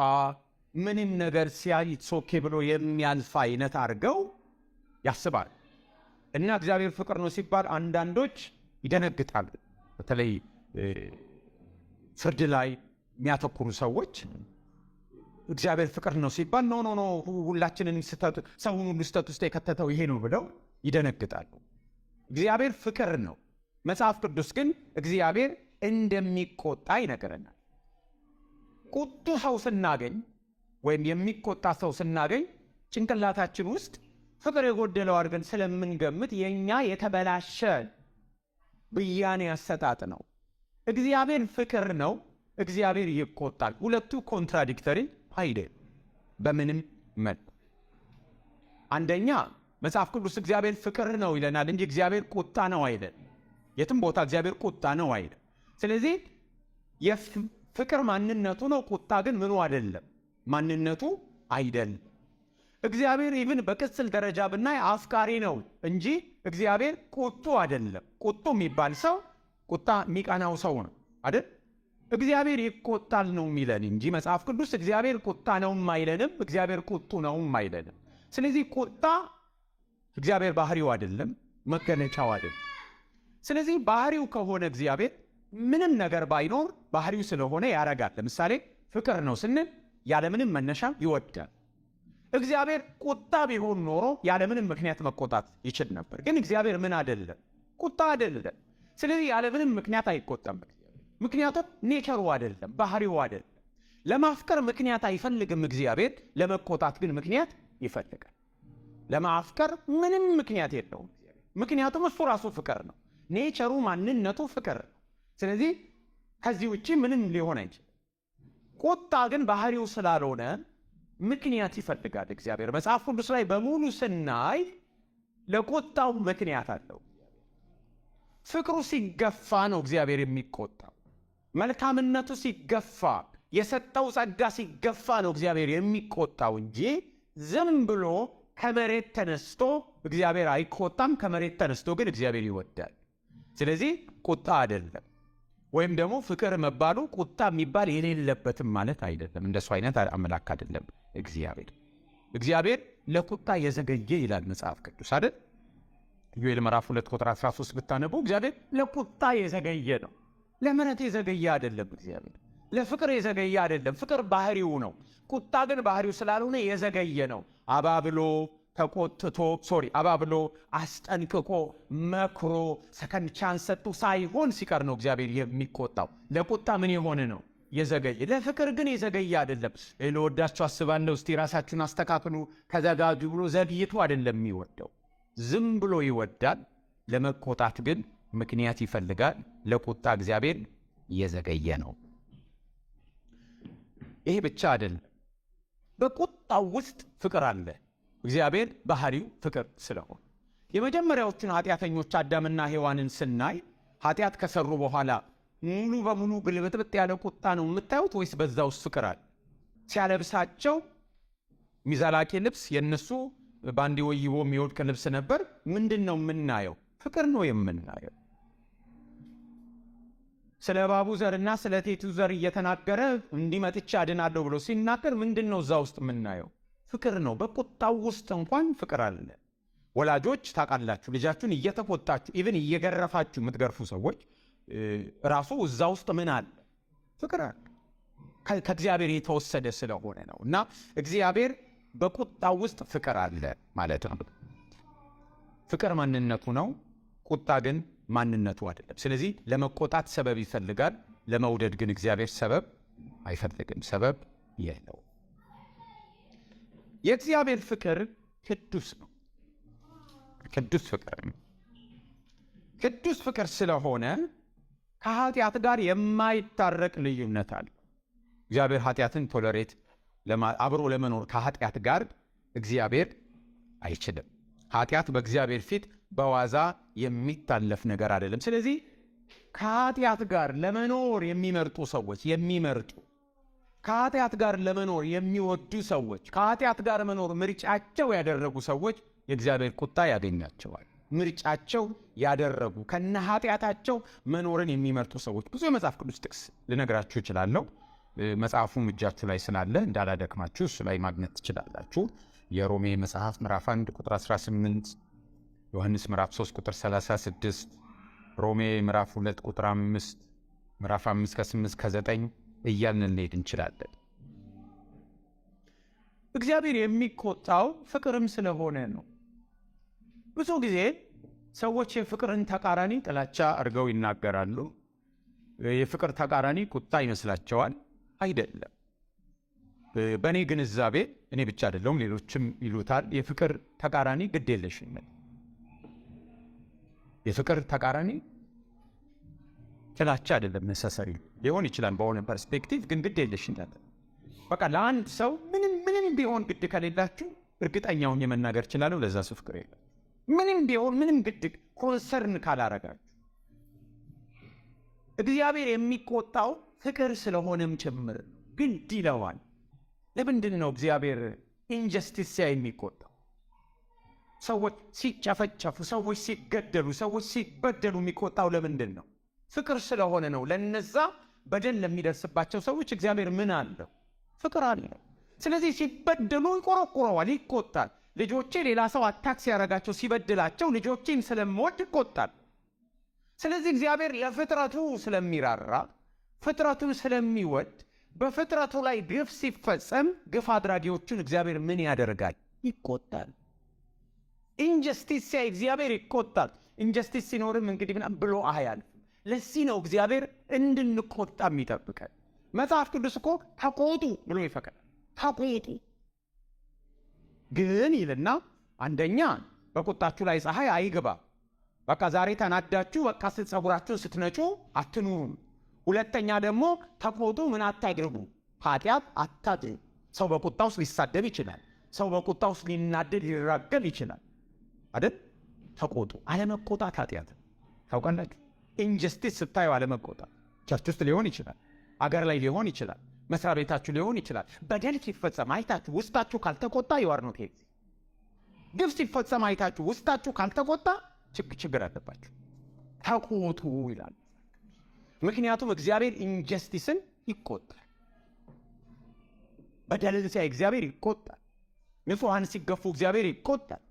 ምንም ነገር ሲያይ ሶኬ ብሎ የሚያልፍ አይነት አድርገው ያስባል። እና እግዚአብሔር ፍቅር ነው ሲባል አንዳንዶች ይደነግጣሉ። በተለይ ፍርድ ላይ የሚያተኩሩ ሰዎች እግዚአብሔር ፍቅር ነው ሲባል ኖ ሁላችንን ሰውን ሁሉ ስህተት ውስጥ የከተተው ይሄ ነው ብለው ይደነግጣሉ። እግዚአብሔር ፍቅር ነው። መጽሐፍ ቅዱስ ግን እግዚአብሔር እንደሚቆጣ ይነግረናል። ቁጡ ሰው ስናገኝ ወይም የሚቆጣ ሰው ስናገኝ ጭንቅላታችን ውስጥ ፍቅር የጎደለው አድርገን ስለምንገምት የኛ የተበላሸ ብያኔ አሰጣጥ ነው። እግዚአብሔር ፍቅር ነው፣ እግዚአብሔር ይቆጣል። ሁለቱ ኮንትራዲክተሪ አይደል በምንም መልኩ። አንደኛ መጽሐፍ ቅዱስ እግዚአብሔር ፍቅር ነው ይለናል እንጂ እግዚአብሔር ቁጣ ነው አይደል። የትም ቦታ እግዚአብሔር ቁጣ ነው አይደል። ስለዚህ የፍቅር ማንነቱ ነው፣ ቁጣ ግን ምኑ አይደለም፣ ማንነቱ አይደለም። እግዚአብሔር ኢቭን በቅጽል ደረጃ ብናይ አፍቃሪ ነው እንጂ እግዚአብሔር ቁጡ አይደለም። ቁጡ የሚባል ሰው ቁጣ የሚቀናው ሰው ነው አይደል? እግዚአብሔር ይቆጣል ነው የሚለን እንጂ መጽሐፍ ቅዱስ እግዚአብሔር ቁጣ ነውም አይለንም፣ እግዚአብሔር ቁጡ ነውም አይለንም። ስለዚህ ቁጣ እግዚአብሔር ባህሪው አይደለም፣ መገለጫው አይደለም። ስለዚህ ባህሪው ከሆነ እግዚአብሔር ምንም ነገር ባይኖር ባህሪው ስለሆነ ያረጋል። ለምሳሌ ፍቅር ነው ስንል ያለምንም መነሻ ይወዳል። እግዚአብሔር ቁጣ ቢሆን ኖሮ ያለምንም ምክንያት መቆጣት ይችል ነበር። ግን እግዚአብሔር ምን አይደለም? ቁጣ አይደለም። ስለዚህ ያለምንም ምክንያት አይቆጣም። ምክንያቱም ኔቸሩ አይደለም፣ ባህሪው አይደለም። ለማፍቀር ምክንያት አይፈልግም እግዚአብሔር፣ ለመቆጣት ግን ምክንያት ይፈልጋል። ለማፍቀር ምንም ምክንያት የለውም፣ ምክንያቱም እሱ ራሱ ፍቅር ነው። ኔቸሩ ማንነቱ ፍቅር ነው። ስለዚህ ከዚህ ውጪ ምንም ሊሆን አይችልም። ቁጣ ግን ባህሪው ስላልሆነ ምክንያት ይፈልጋል እግዚአብሔር። መጽሐፍ ቅዱስ ላይ በሙሉ ስናይ ለቁጣው ምክንያት አለው። ፍቅሩ ሲገፋ ነው እግዚአብሔር የሚቆጣው። መልካምነቱ ሲገፋ፣ የሰጠው ጸጋ ሲገፋ ነው እግዚአብሔር የሚቆጣው እንጂ ዝም ብሎ ከመሬት ተነስቶ እግዚአብሔር አይቆጣም። ከመሬት ተነስቶ ግን እግዚአብሔር ይወዳል። ስለዚህ ቁጣ አይደለም፣ ወይም ደግሞ ፍቅር መባሉ ቁጣ የሚባል የሌለበትም ማለት አይደለም። እንደሱ አይነት አምላክ አይደለም እግዚአብሔር። እግዚአብሔር ለቁጣ የዘገየ ይላል መጽሐፍ ቅዱስ አይደል? ኢዮኤል ምዕራፍ 2 ቁጥር 13 ብታነቡ እግዚአብሔር ለቁጣ የዘገየ ነው። ለምሕረት የዘገየ አይደለም እግዚአብሔር። ለፍቅር የዘገየ አይደለም። ፍቅር ባህሪው ነው። ቁጣ ግን ባህሪው ስላልሆነ የዘገየ ነው። አባብሎ አስጠንቅቆ መክሮ ሰከንድ ቻንስ ሰጥቶ ሳይሆን ሲቀር ነው እግዚአብሔር የሚቆጣው። ለቁጣ ምን የሆነ ነው? የዘገየ። ለፍቅር ግን የዘገየ አይደለም። ለወዳችሁ አስባለሁ፣ እስቲ ራሳችሁን አስተካክሉ፣ ተዘጋጁ ብሎ ዘግይቶ አይደለም የሚወደው፣ ዝም ብሎ ይወዳል። ለመቆጣት ግን ምክንያት ይፈልጋል። ለቁጣ እግዚአብሔር የዘገየ ነው። ይሄ ብቻ አይደለም፣ በቁጣው ውስጥ ፍቅር አለ። እግዚአብሔር ባህሪው ፍቅር ስለሆነ የመጀመሪያዎቹን ኃጢአተኞች አዳምና ሔዋንን ስናይ ኃጢአት ከሰሩ በኋላ ሙሉ በሙሉ ግልብጥብጥ ያለ ቁጣ ነው የምታዩት ወይስ በዛ ውስጥ ፍቅር አለ? ሲያለብሳቸው ሚዛላቂ ልብስ የነሱ ባንዲ ወይቦ የሚወድቅ ልብስ ነበር። ምንድን ነው የምናየው? ፍቅር ነው የምናየው። ስለ እባቡ ዘርና ስለ ቴቱ ዘር እየተናገረ እንዲመጥቻ አድናለሁ ብሎ ሲናገር ምንድን ነው እዛ ውስጥ የምናየው? ፍቅር ነው። በቁጣው ውስጥ እንኳን ፍቅር አለ። ወላጆች ታውቃላችሁ፣ ልጃችሁን እየተቆጣችሁ ኢቭን እየገረፋችሁ የምትገርፉ ሰዎች ራሱ እዛ ውስጥ ምን አለ? ፍቅር አለ። ከእግዚአብሔር የተወሰደ ስለሆነ ነው። እና እግዚአብሔር በቁጣው ውስጥ ፍቅር አለ ማለት ነው። ፍቅር ማንነቱ ነው፣ ቁጣ ግን ማንነቱ አይደለም። ስለዚህ ለመቆጣት ሰበብ ይፈልጋል፣ ለመውደድ ግን እግዚአብሔር ሰበብ አይፈልግም፣ ሰበብ የለው። የእግዚአብሔር ፍቅር ቅዱስ ነው። ቅዱስ ፍቅር ነው። ቅዱስ ፍቅር ስለሆነ ከኃጢአት ጋር የማይታረቅ ልዩነት አለ። እግዚአብሔር ኃጢአትን ቶለሬት አብሮ ለመኖር ከኃጢአት ጋር እግዚአብሔር አይችልም። ኃጢአት በእግዚአብሔር ፊት በዋዛ የሚታለፍ ነገር አይደለም። ስለዚህ ከኃጢአት ጋር ለመኖር የሚመርጡ ሰዎች ከኃጢአት ጋር ለመኖር የሚወዱ ሰዎች፣ ከኃጢአት ጋር መኖር ምርጫቸው ያደረጉ ሰዎች የእግዚአብሔር ቁጣ ያገኛቸዋል። ምርጫቸው ያደረጉ ከነ ኃጢአታቸው መኖርን የሚመርጡ ሰዎች ብዙ የመጽሐፍ ቅዱስ ጥቅስ ልነግራችሁ እችላለሁ። መጽሐፉም እጃችሁ ላይ ስላለ እንዳላደክማችሁ እሱ ላይ ማግኘት ትችላላችሁ። የሮሜ መጽሐፍ ምዕራፍ 1 ቁጥር 18፣ ዮሐንስ ምዕራፍ 3 ቁጥር 36፣ ሮሜ ምዕራፍ 2 ቁጥር 5፣ ምዕራፍ 5 ከ8 ከ9 እያልን እንሄድ እንችላለን። እግዚአብሔር የሚቆጣው ፍቅርም ስለሆነ ነው። ብዙ ጊዜ ሰዎች የፍቅርን ተቃራኒ ጥላቻ አድርገው ይናገራሉ። የፍቅር ተቃራኒ ቁጣ ይመስላቸዋል። አይደለም። በእኔ ግንዛቤ እኔ ብቻ አይደለሁም፣ ሌሎችም ይሉታል። የፍቅር ተቃራኒ ግዴለሽነት። የፍቅር ተቃራኒ ጥላቻ አይደለም። ነሰሰሪ ሊሆን ይችላል በሆነ ፐርስፔክቲቭ፣ ግን ግዴለሽነት። በቃ ለአንድ ሰው ምንም ቢሆን ግድ ከሌላችሁ እርግጠኛውን የመናገር ይችላለሁ፣ ለዛ ሰው ፍቅር የለም። ምንም ቢሆን ምንም ግድ ኮንሰርን ካላረጋችሁ። እግዚአብሔር የሚቆጣው ፍቅር ስለሆነም ጭምር ግድ ይለዋል። ለምንድን ነው እግዚአብሔር ኢንጀስቲስ ሲያይ የሚቆጣው? ሰዎች ሲጨፈጨፉ፣ ሰዎች ሲገደሉ፣ ሰዎች ሲበደሉ የሚቆጣው ለምንድን ነው? ፍቅር ስለሆነ ነው። ለነዛ በደል ለሚደርስባቸው ሰዎች እግዚአብሔር ምን አለው? ፍቅር አለው። ስለዚህ ሲበደሉ ይቆረቁረዋል፣ ይቆጣል። ልጆቼ ሌላ ሰው አታክ ሲያረጋቸው ሲበድላቸው ልጆቼን ስለምወድ ይቆጣል። ስለዚህ እግዚአብሔር ለፍጥረቱ ስለሚራራ ፍጥረቱን ስለሚወድ በፍጥረቱ ላይ ግፍ ሲፈጸም ግፍ አድራጊዎቹን እግዚአብሔር ምን ያደርጋል? ይቆጣል። ኢንጀስቲስ ሲያይ እግዚአብሔር ይቆጣል። ኢንጀስቲስ ሲኖርም እንግዲህ ብሎ አያልፍም። ለዚህ ነው እግዚአብሔር እንድንቆጣ የሚጠብቀን። መጽሐፍ ቅዱስ እኮ ተቆጡ ብሎ ይፈቅዳል። ተቆጡ ግን ይልና አንደኛ በቁጣችሁ ላይ ፀሐይ አይግባ። በቃ ዛሬ ተናዳችሁ በቃ ፀጉራችሁን ስትነጩ አትኑሩ። ሁለተኛ ደግሞ ተቆጡ፣ ምን አታድርጉ፣ ኃጢአት አታድርጉ። ሰው በቁጣ ውስጥ ሊሳደብ ይችላል። ሰው በቁጣ ውስጥ ሊናደድ ሊራገል ይችላል አይደል? ተቆጡ። አለመቆጣት ኃጢአት ታውቃላችሁ። ኢንጀስቲስ ስታዩ አለመቆጣት ቸርች ውስጥ ሊሆን ይችላል፣ አገር ላይ ሊሆን ይችላል፣ መስሪያ ቤታችሁ ሊሆን ይችላል። በደል ሲፈጸም አይታችሁ ውስጣችሁ ካልተቆጣ ይዋርኖት ሄ ግፍ ሲፈጸም አይታችሁ ውስጣችሁ ካልተቆጣ ችግር አለባችሁ። ተቆጡ ይላል። ምክንያቱም እግዚአብሔር ኢንጀስቲስን ይቆጣል። በደልን ሲያይ እግዚአብሔር ይቆጣል። ንጹሐን ሲገፉ እግዚአብሔር ይቆጣል።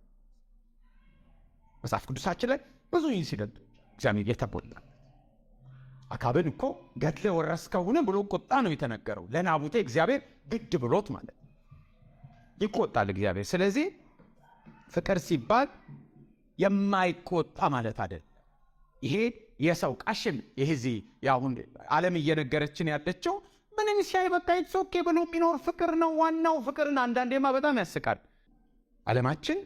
መጽሐፍ ቅዱሳችን ላይ ብዙ ኢንሲደንት እግዚአብሔር የተቆጣ። አካብን እኮ ገድለ ወረስከውን ብሎ ቁጣ ነው የተነገረው ለናቡቴ። እግዚአብሔር ግድ ብሎት ማለት ይቆጣል እግዚአብሔር። ስለዚህ ፍቅር ሲባል የማይቆጣ ማለት አይደለም። ይሄ የሰው ቃሽም ይሄዚ ያሁን ዓለም እየነገረችን ያለችው ምንም ሲያይ በቃ ይጾኬ ብሎ የሚኖር ፍቅር ነው ዋናው ፍቅርን። አንዳንዴማ በጣም ያስቃል። ዓለማችን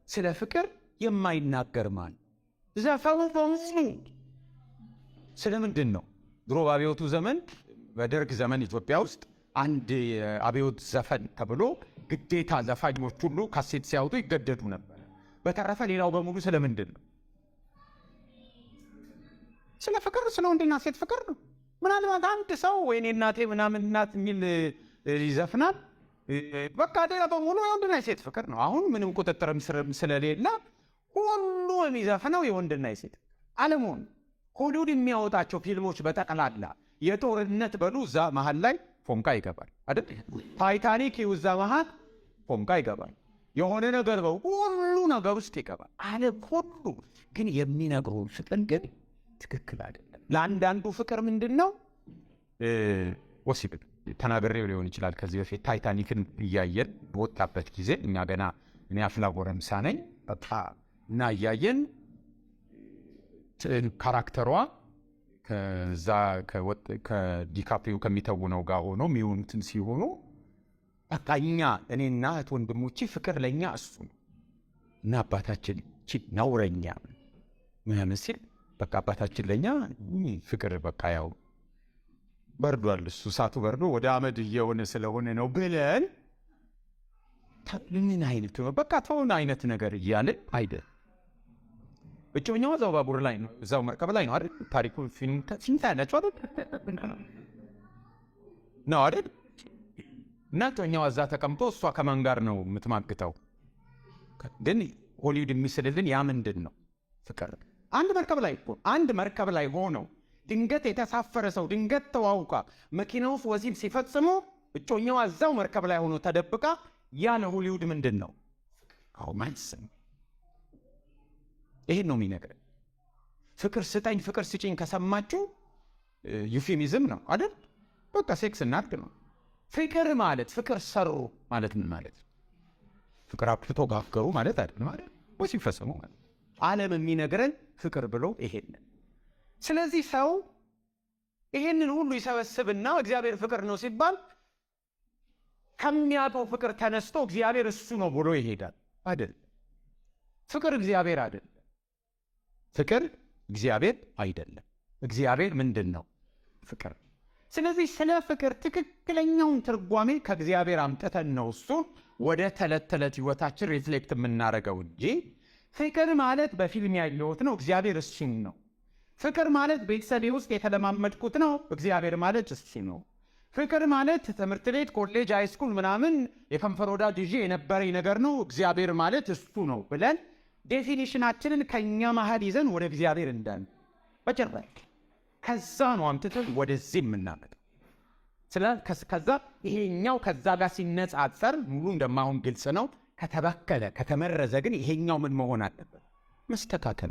ስለ ፍቅር የማይናገር ማን ስለምንድን ነው? ድሮ በአብዮቱ ዘመን በደርግ ዘመን ኢትዮጵያ ውስጥ አንድ የአብዮት ዘፈን ተብሎ ግዴታ ዘፋኞች ሁሉ ካሴት ሲያወጡ ይገደዱ ነበር። በተረፈ ሌላው በሙሉ ስለምንድን ነው? ስለ ፍቅር፣ ስለ ወንድና ሴት ፍቅር ነው። ምናልባት አንድ ሰው ወይኔ እናቴ ምናምን እናት የሚል ይዘፍናል። በቃ ሌላ በሙሉ የወንድና የሴት ፍቅር ነው። አሁን ምንም ቁጥጥርም ስለሌለ ሁሉ የሚዘፍነው የወንድና የሴት አለመሆን። ሆሊውድ የሚያወጣቸው ፊልሞች በጠቅላላ የጦርነት በሉ እዛ መሀል ላይ ፎንቃ ይገባል አይደል? ታይታኒክ እዛ መሀል ፎንቃ ይገባል። የሆነ ነገር ሁሉ ነገር ውስጥ ይገባል። ዓለም ሁሉ ግን የሚነግሩ ፍቅር ግን ትክክል አይደለም። ለአንዳንዱ ፍቅር ምንድን ነው? ወሲብ ተናግሬው ሊሆን ይችላል። ከዚህ በፊት ታይታኒክን እያየን በወጣበት ጊዜ እኛ ገና እኔ አፍላ ጎረምሳ ነኝ በቃ እና እያየን ካራክተሯ ከዛ ከዲካፕሪዮ ከሚተውነው ጋር ሆኖ የሚሆኑትን ሲሆኑ በቃ እኔና እህት ወንድሞቼ ፍቅር ለእኛ እሱ ነው እና አባታችን ነውረኛ ምናምን ሲል በቃ አባታችን ለእኛ ፍቅር በቃ ያው በርዷል፣ እሱ እሳቱ በርዶ ወደ አመድ እየሆነ ስለሆነ ነው ብለን ምን አይነት በቃ ተውን አይነት ነገር እያለን አይደል። እጮኛዋ እዛው ባቡር ላይ ነው፣ እዛው መርከብ ላይ ነው አይደል? ታሪኩ ፊልም ታያላችሁ አይደል? ነው አይደል? እና እጮኛዋ እዛ ተቀምጦ እሷ ከማን ጋር ነው የምትማግተው? ግን ሆሊውድ የሚስልልን ያ ምንድን ነው? ፍቅር። አንድ መርከብ ላይ ሆነው ድንገት የተሳፈረ ሰው ድንገት ተዋውቃ መኪና ውስጥ ወሲብ ሲፈጽሙ እጮኛዋ እዛው መርከብ ላይ ሆኖ ተደብቃ ያ ለሆሊውድ ምንድን ነው? ማንስም ይሄን ነው የሚነግረን። ፍቅር ስጠኝ ፍቅር ስጭኝ ከሰማችሁ ዩፌሚዝም ነው አይደል? በቃ ሴክስ እናድርግ ነው። ፍቅር ማለት ፍቅር ሰሩ ማለት ምን ማለት ነው? ፍቅር አፕቶ ጋገሩ ማለት አይደል ማለት ወሲብ ፈጽሙ ማለት። ዓለም የሚነግረን ፍቅር ብሎ ይሄንን። ስለዚህ ሰው ይሄንን ሁሉ ይሰበስብና እግዚአብሔር ፍቅር ነው ሲባል ከሚያውቀው ፍቅር ተነስቶ እግዚአብሔር እሱ ነው ብሎ ይሄዳል አይደል? ፍቅር እግዚአብሔር አይደለም። ፍቅር እግዚአብሔር አይደለም። እግዚአብሔር ምንድን ነው? ፍቅር። ስለዚህ ስለ ፍቅር ትክክለኛውን ትርጓሜ ከእግዚአብሔር አምጥተን ነው እሱ ወደ ተዕለት ተዕለት ህይወታችን ሪፍሌክት የምናደርገው እንጂ ፍቅር ማለት በፊልም ያየሁት ነው እግዚአብሔር እሱ ነው። ፍቅር ማለት ቤተሰቤ ውስጥ የተለማመድኩት ነው እግዚአብሔር ማለት እሱ ነው። ፍቅር ማለት ትምህርት ቤት፣ ኮሌጅ፣ ሃይስኩል ምናምን የከንፈር ወዳጅ ይዤ የነበረኝ ነገር ነው እግዚአብሔር ማለት እሱ ነው ብለን ዴፊኒሽናችንን ከኛ መሀል ይዘን ወደ እግዚአብሔር እንዳን በጭራሽ ከዛ ነው አምጥተን ወደዚህ የምናመጣው። ከዛ ይሄኛው ከዛ ጋር ሲነጻጸር ሙሉ እንደማሁን ግልጽ ነው። ከተበከለ ከተመረዘ ግን ይሄኛው ምን መሆን አለበት? መስተካከል።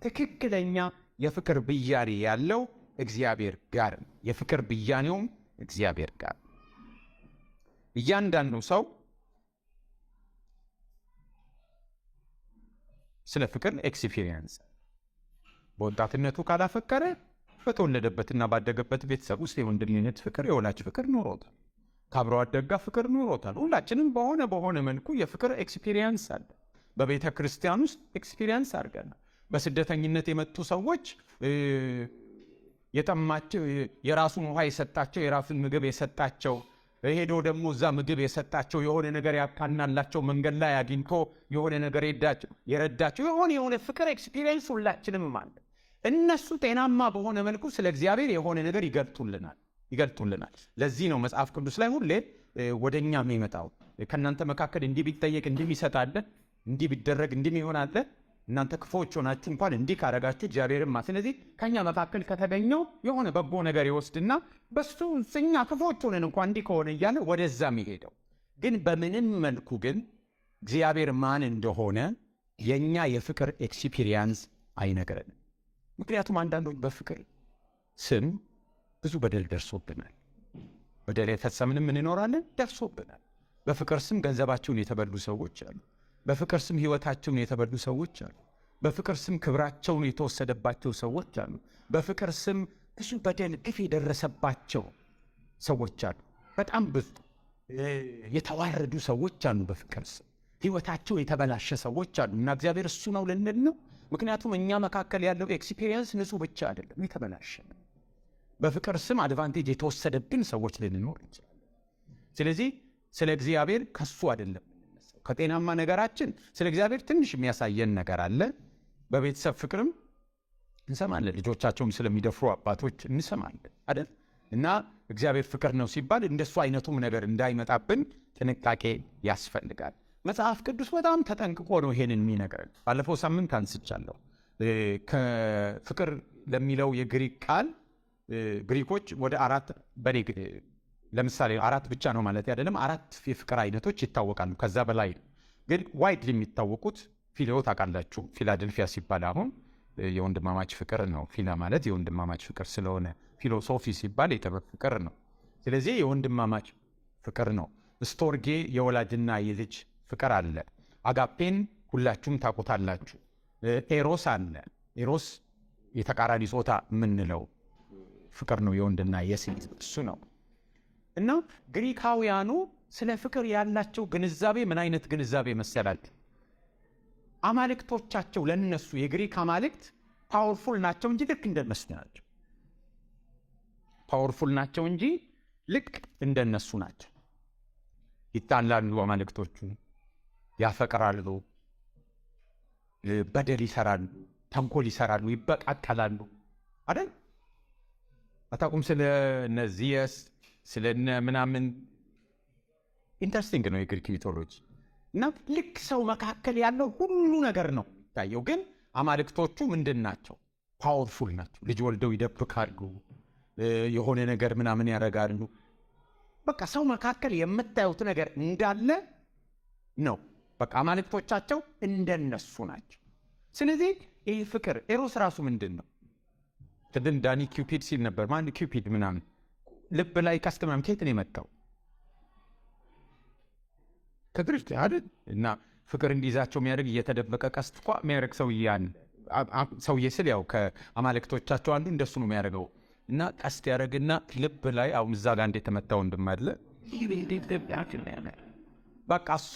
ትክክለኛ የፍቅር ብያኔ ያለው እግዚአብሔር ጋር ነው። የፍቅር ብያኔውም እግዚአብሔር ጋር። እያንዳንዱ ሰው ስለ ፍቅር ኤክስፒሪየንስ በወጣትነቱ ካላፈቀረ በተወለደበትና ባደገበት ቤተሰብ ውስጥ የወንድምነት ፍቅር፣ የወላጅ ፍቅር ኖሮታል። ከአብሮ አደጋ ፍቅር ኖሮታል። ሁላችንም በሆነ መልኩ የፍቅር ኤክስፒሪየንስ አለ። በቤተ ክርስቲያን ውስጥ ኤክስፒሪየንስ አድርገናል። በስደተኝነት የመጡ ሰዎች የጠማቸው የራሱን ውሃ የሰጣቸው፣ የራሱን ምግብ የሰጣቸው፣ ሄዶ ደግሞ እዛ ምግብ የሰጣቸው፣ የሆነ ነገር ያቃናላቸው፣ መንገድ ላይ አግኝቶ የሆነ ነገር የረዳቸው የሆነ ፍቅር ኤክስፒሪየንስ ሁላችንም አለ። እነሱ ጤናማ በሆነ መልኩ ስለ እግዚአብሔር የሆነ ነገር ይገልጡልናል። ለዚህ ነው መጽሐፍ ቅዱስ ላይ ሁሌ ወደኛ የሚመጣው ከእናንተ መካከል እንዲህ ቢጠየቅ እንዲህ ይሰጣል፣ እንዲህ ቢደረግ እንዲህ ይሆናል፣ እናንተ ክፉዎች ሆናችሁ እንኳን እንዲህ ካረጋችሁ እግዚአብሔርማ። ስለዚህ ከኛ መካከል ከተገኘው የሆነ በጎ ነገር ይወስድና በሱ እኛ ክፉዎች ሆነን እንኳን እንዲህ ከሆነ እያለ ወደዛ የሚሄደው ግን በምንም መልኩ ግን እግዚአብሔር ማን እንደሆነ የኛ የፍቅር ኤክስፒሪየንስ አይነግረንም። ምክንያቱም አንዳንዶች በፍቅር ስም ብዙ በደል ደርሶብናል። በደል የፈጸምንም እንኖራለን፣ ደርሶብናል። በፍቅር ስም ገንዘባቸውን የተበሉ ሰዎች አሉ። በፍቅር ስም ሕይወታቸውን የተበሉ ሰዎች አሉ። በፍቅር ስም ክብራቸውን የተወሰደባቸው ሰዎች አሉ። በፍቅር ስም ብዙ በደል ግፍ የደረሰባቸው ሰዎች አሉ። በጣም ብዙ የተዋረዱ ሰዎች አሉ። በፍቅር ስም ሕይወታቸው የተበላሸ ሰዎች አሉ። እና እግዚአብሔር እሱ ነው ልንል ነው። ምክንያቱም እኛ መካከል ያለው ኤክስፒሪየንስ ንጹህ ብቻ አይደለም፣ የተበላሸ ነው። በፍቅር ስም አድቫንቴጅ የተወሰደብን ሰዎች ልንኖር እንችላለን። ስለዚህ ስለ እግዚአብሔር ከሱ አይደለም የምንነሳው። ከጤናማ ነገራችን ስለ እግዚአብሔር ትንሽ የሚያሳየን ነገር አለ። በቤተሰብ ፍቅርም እንሰማለን። ልጆቻቸውም ስለሚደፍሩ አባቶች እንሰማለን አይደል? እና እግዚአብሔር ፍቅር ነው ሲባል እንደሱ አይነቱም ነገር እንዳይመጣብን ጥንቃቄ ያስፈልጋል። መጽሐፍ ቅዱስ በጣም ተጠንቅቆ ነው ይሄንን የሚነግረን። ባለፈው ሳምንት አንስቻለሁ። ከፍቅር ለሚለው የግሪክ ቃል ግሪኮች ወደ አራት ለምሳሌ አራት ብቻ ነው ማለት አይደለም። አራት የፍቅር አይነቶች ይታወቃሉ። ከዛ በላይ ግን ዋይድሊ የሚታወቁት ፊሊዮ ታውቃላችሁ። ፊላደልፊያ ሲባል አሁን የወንድማማች ፍቅር ነው። ፊላ ማለት የወንድማማች ፍቅር ስለሆነ ፊሎሶፊ ሲባል የጥበብ ፍቅር ነው። ስለዚህ የወንድማማች ፍቅር ነው። ስቶርጌ የወላጅና የልጅ ፍቅር አለ። አጋፔን ሁላችሁም ታውቁታላችሁ። ኤሮስ አለ። ኤሮስ የተቃራኒ ጾታ የምንለው ፍቅር ነው፣ የወንድና የሴት እሱ ነው። እና ግሪካውያኑ ስለ ፍቅር ያላቸው ግንዛቤ ምን አይነት ግንዛቤ መሰላችሁ? አማልክቶቻቸው ለነሱ የግሪክ አማልክት ፓወርፉል ናቸው እንጂ ልክ እንደነሱ ናቸው። ፓወርፉል ናቸው እንጂ ልክ እንደነሱ ናቸው። ይጣላሉ፣ አማልክቶቹ ያፈቅራሉ፣ በደል ይሰራሉ፣ ተንኮል ይሰራሉ፣ ይበቃቀላሉ አይደል? አታውቁም? ስለ ዚየስ ስለ ምናምን ኢንተረስቲንግ ነው የግሪክ ሚቶሎጂ። እና ልክ ሰው መካከል ያለው ሁሉ ነገር ነው የሚታየው። ግን አማልክቶቹ ምንድን ናቸው? ፓወርፉል ናቸው። ልጅ ወልደው ይደብቃሉ፣ የሆነ ነገር ምናምን ያደርጋሉ። በቃ ሰው መካከል የምታዩት ነገር እንዳለ ነው። በቃ አማልክቶቻቸው እንደነሱ ናቸው። ስለዚህ ይህ ፍቅር ኤሮስ ራሱ ምንድን ነው? ቅድም ዳኒ ኪውፒድ ሲል ነበር። ማን ኪውፒድ ምናምን ልብ ላይ ቀስት ምናምን ከየት ነው የመጣው? ከግሪክ አይደል? እና ፍቅር እንዲይዛቸው የሚያደርግ እየተደበቀ ቀስት እኮ የሚያደርግ ሰውዬ ስል ያው ከአማልክቶቻቸው አንዱ እንደሱ ነው የሚያደርገው። እና ቀስት ያደርግና ልብ ላይ አሁን እዛ ጋር እንዴት ተመታው እንደማለ በቃ እሱ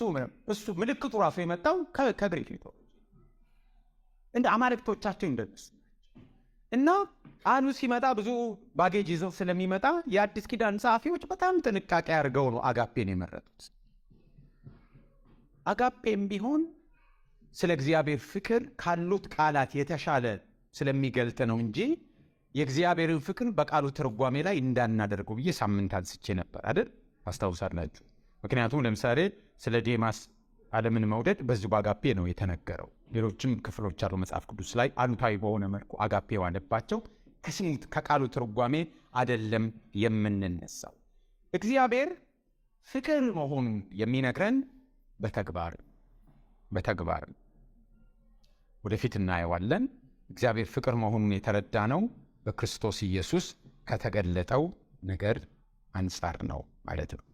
ምልክቱ ራሱ የመጣው ከግሪክ ነው። እንደ አማልክቶቻቸው እንደነሱ እና ቃሉ ሲመጣ ብዙ ባጌጅ ይዘው ስለሚመጣ የአዲስ ኪዳን ጸሐፊዎች በጣም ጥንቃቄ አድርገው ነው አጋፔን የመረጡት። አጋፔም ቢሆን ስለ እግዚአብሔር ፍቅር ካሉት ቃላት የተሻለ ስለሚገልጥ ነው እንጂ የእግዚአብሔርን ፍቅር በቃሉ ትርጓሜ ላይ እንዳናደርገው ብዬ ሳምንት አንስቼ ነበር አይደል? አስታውሳላችሁ። ምክንያቱም ለምሳሌ ስለ ዴማስ ዓለምን መውደድ በዚሁ በአጋፔ ነው የተነገረው። ሌሎችም ክፍሎች አሉ መጽሐፍ ቅዱስ ላይ አሉታዊ በሆነ መልኩ አጋፔ ዋለባቸው። ከቃሉ ትርጓሜ አይደለም የምንነሳው። እግዚአብሔር ፍቅር መሆኑን የሚነግረን በተግባር ወደፊት እናየዋለን። እግዚአብሔር ፍቅር መሆኑን የተረዳ ነው በክርስቶስ ኢየሱስ ከተገለጠው ነገር አንጻር ነው ማለት ነው።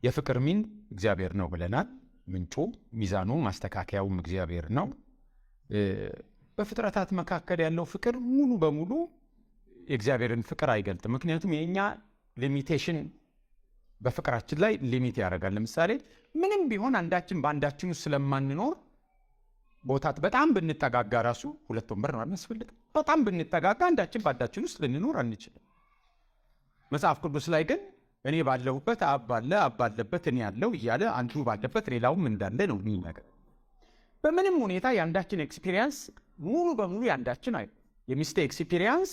የፍቅር ሚን እግዚአብሔር ነው ብለናል። ምንጩ፣ ሚዛኑ፣ ማስተካከያውም እግዚአብሔር ነው። በፍጥረታት መካከል ያለው ፍቅር ሙሉ በሙሉ የእግዚአብሔርን ፍቅር አይገልጥም። ምክንያቱም የእኛ ሊሚቴሽን በፍቅራችን ላይ ሊሚት ያደርጋል። ለምሳሌ ምንም ቢሆን አንዳችን በአንዳችን ውስጥ ስለማንኖር ቦታት በጣም ብንጠጋጋ ራሱ ሁለት ወንበር ነው የሚያስፈልግ። በጣም ብንጠጋጋ አንዳችን በአንዳችን ውስጥ ልንኖር አንችልም። መጽሐፍ ቅዱስ ላይ ግን እኔ ባለሁበት አብ ባለ፣ አብ ባለበት እኔ ያለው እያለ አንዱ ባለበት ሌላውም እንዳለ ነው የሚነገር። በምንም ሁኔታ የአንዳችን ኤክስፒሪየንስ ሙሉ በሙሉ የአንዳችን አይ የሚስቴ ኤክስፒሪየንስ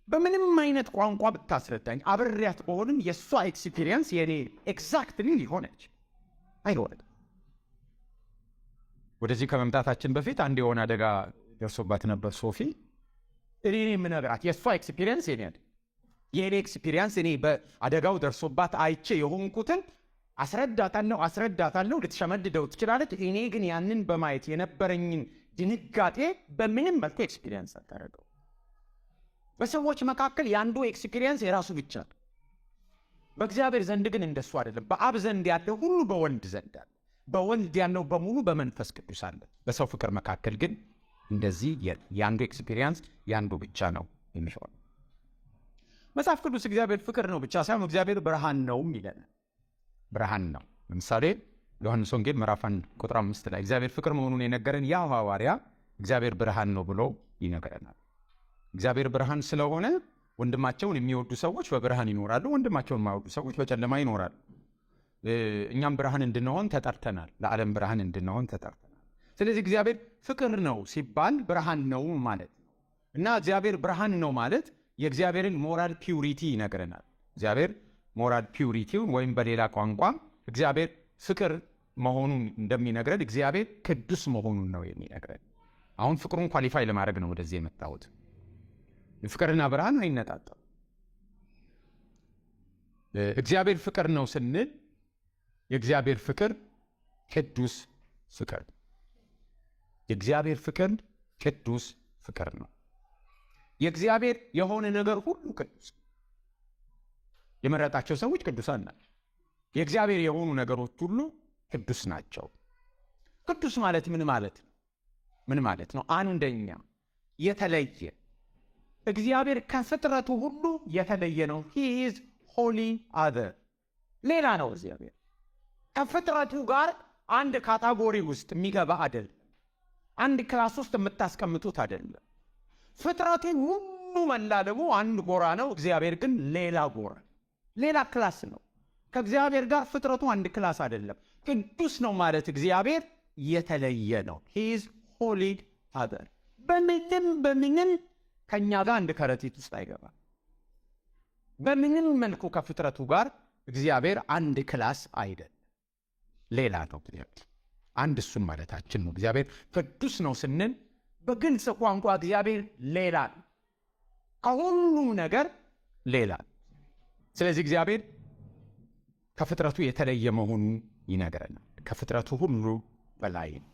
በምንም አይነት ቋንቋ ብታስረዳኝ አብሬያት በሆንም የእሷ ኤክስፒሪየንስ የኔ ኤግዛክትሊ ሊሆነች አይሆንም። ወደዚህ ከመምጣታችን በፊት አንድ የሆነ አደጋ ደርሶባት ነበር ሶፊ። እኔ የምነግራት የእሷ ኤክስፒሪየንስ የኔ ኤክስፒሪየንስ እኔ በአደጋው ደርሶባት አይቼ የሆንኩትን አስረዳታለሁ። ልትሸመድደው ትችላለች። እኔ ግን ያንን በማየት የነበረኝን ድንጋጤ በምንም መልኩ ኤክስፒሪየንስ አታደርገው። በሰዎች መካከል የአንዱ ኤክስፒሪየንስ የራሱ ብቻ ነው። በእግዚአብሔር ዘንድ ግን እንደሱ አይደለም። በአብ ዘንድ ያለው ሁሉ በወልድ ዘንድ አለ። በወልድ ያለው በሙሉ በመንፈስ ቅዱስ አለ። በሰው ፍቅር መካከል ግን እንደዚህ የአንዱ ኤክስፒሪየንስ የአንዱ ብቻ ነው የሚሆነው። መጽሐፍ ቅዱስ እግዚአብሔር ፍቅር ነው ብቻ ሳይሆን እግዚአብሔር ብርሃን ነው ይለናል። ብርሃን ነው። ለምሳሌ ዮሐንስ ወንጌል ምዕራፍ 1 ቁጥር 5 ላይ እግዚአብሔር ፍቅር መሆኑን የነገረን ያ ሐዋርያ እግዚአብሔር ብርሃን ነው ብሎ ይነገረናል። እግዚአብሔር ብርሃን ስለሆነ ወንድማቸውን የሚወዱ ሰዎች በብርሃን ይኖራሉ፣ ወንድማቸውን የማይወዱ ሰዎች በጨለማ ይኖራሉ። እኛም ብርሃን እንድንሆን ተጠርተናል። ለዓለም ብርሃን እንድንሆን ተጠርተናል። ስለዚህ እግዚአብሔር ፍቅር ነው ሲባል ብርሃን ነው ማለት ነው እና እግዚአብሔር ብርሃን ነው ማለት የእግዚአብሔርን ሞራል ፒውሪቲ ይነግረናል። እግዚአብሔር ሞራል ፒውሪቲውን ወይም በሌላ ቋንቋ እግዚአብሔር ፍቅር መሆኑን እንደሚነግረን እግዚአብሔር ቅዱስ መሆኑን ነው የሚነግረን። አሁን ፍቅሩን ኳሊፋይ ለማድረግ ነው ወደዚህ የመጣሁት። ፍቅርና ብርሃን አይነጣጠም። እግዚአብሔር ፍቅር ነው ስንል የእግዚአብሔር ፍቅር ቅዱስ ፍቅር፣ የእግዚአብሔር ፍቅር ቅዱስ ፍቅር ነው። የእግዚአብሔር የሆነ ነገር ሁሉ ቅዱስ፣ የመረጣቸው ሰዎች ቅዱሳን ናቸው። የእግዚአብሔር የሆኑ ነገሮች ሁሉ ቅዱስ ናቸው። ቅዱስ ማለት ምን ማለት ነው? ምን ማለት ነው? አንደኛ የተለየ፣ እግዚአብሔር ከፍጥረቱ ሁሉ የተለየ ነው። he is holy other፣ ሌላ ነው። እግዚአብሔር ከፍጥረቱ ጋር አንድ ካታጎሪ ውስጥ የሚገባ አይደለም። አንድ ክላስ ውስጥ የምታስቀምጡት አይደለም። ፍጥረቱን ሁሉ መላለሙ አንድ ጎራ ነው። እግዚአብሔር ግን ሌላ ጎራ፣ ሌላ ክላስ ነው። ከእግዚአብሔር ጋር ፍጥረቱ አንድ ክላስ አይደለም። ቅዱስ ነው ማለት እግዚአብሔር የተለየ ነው። he is holy other። በምንም ከኛ ጋር አንድ ከረጢት ውስጥ አይገባም። በምንም መልኩ ከፍጥረቱ ጋር እግዚአብሔር አንድ ክላስ አይደለም፣ ሌላ ነው። አንድ እሱን ማለታችን ነው። እግዚአብሔር ቅዱስ ነው ስንል በግልጽ ቋንቋ እግዚአብሔር ሌላ ነው፣ ከሁሉም ነገር ሌላ። ስለዚህ እግዚአብሔር ከፍጥረቱ የተለየ መሆኑን ይነግረናል። ከፍጥረቱ ሁሉ በላይ ነው።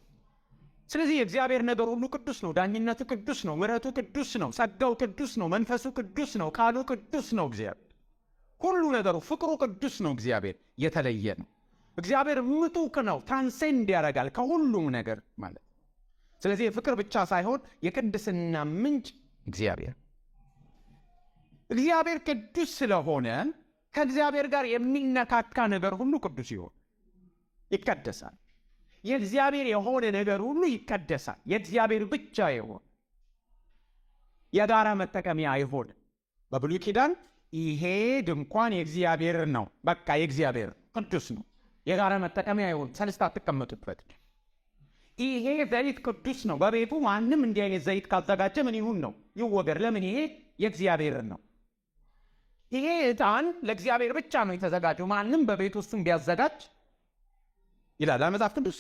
ስለዚህ የእግዚአብሔር ነገር ሁሉ ቅዱስ ነው። ዳኝነቱ ቅዱስ ነው። ምሕረቱ ቅዱስ ነው። ጸጋው ቅዱስ ነው። መንፈሱ ቅዱስ ነው። ቃሉ ቅዱስ ነው። እግዚአብሔር ሁሉ ነገሩ፣ ፍቅሩ ቅዱስ ነው። እግዚአብሔር የተለየ ነው። እግዚአብሔር ምጡቅ ነው። ትራንሴንድ ያደርጋል ከሁሉም ነገር ማለት። ስለዚህ የፍቅር ብቻ ሳይሆን የቅድስና ምንጭ እግዚአብሔር ቅዱስ ስለሆነ ከእግዚአብሔር ጋር የሚነካካ ነገር ሁሉ ቅዱስ ይሆን ይቀደሳል። የእግዚአብሔር የሆነ ነገር ሁሉ ይቀደሳል። የእግዚአብሔር ብቻ ይሆን፣ የጋራ መጠቀሚያ አይሆን። በብሉይ ኪዳን ይሄ ድንኳን የእግዚአብሔር ነው፣ በቃ የእግዚአብሔር ቅዱስ ነው፣ የጋራ መጠቀሚያ አይሆን፣ ሰልስት አትቀመጡበት። ይሄ ዘይት ቅዱስ ነው፣ በቤቱ ማንም እንዲህ አይነት ዘይት ካዘጋጀ ምን ይሁን ነው ይወገር። ለምን? ይሄ የእግዚአብሔር ነው። ይሄ ዕጣን ለእግዚአብሔር ብቻ ነው የተዘጋጀው፣ ማንም በቤቱ ውስጥ ቢያዘጋጅ ይላል መጽሐፍ ቅዱስ።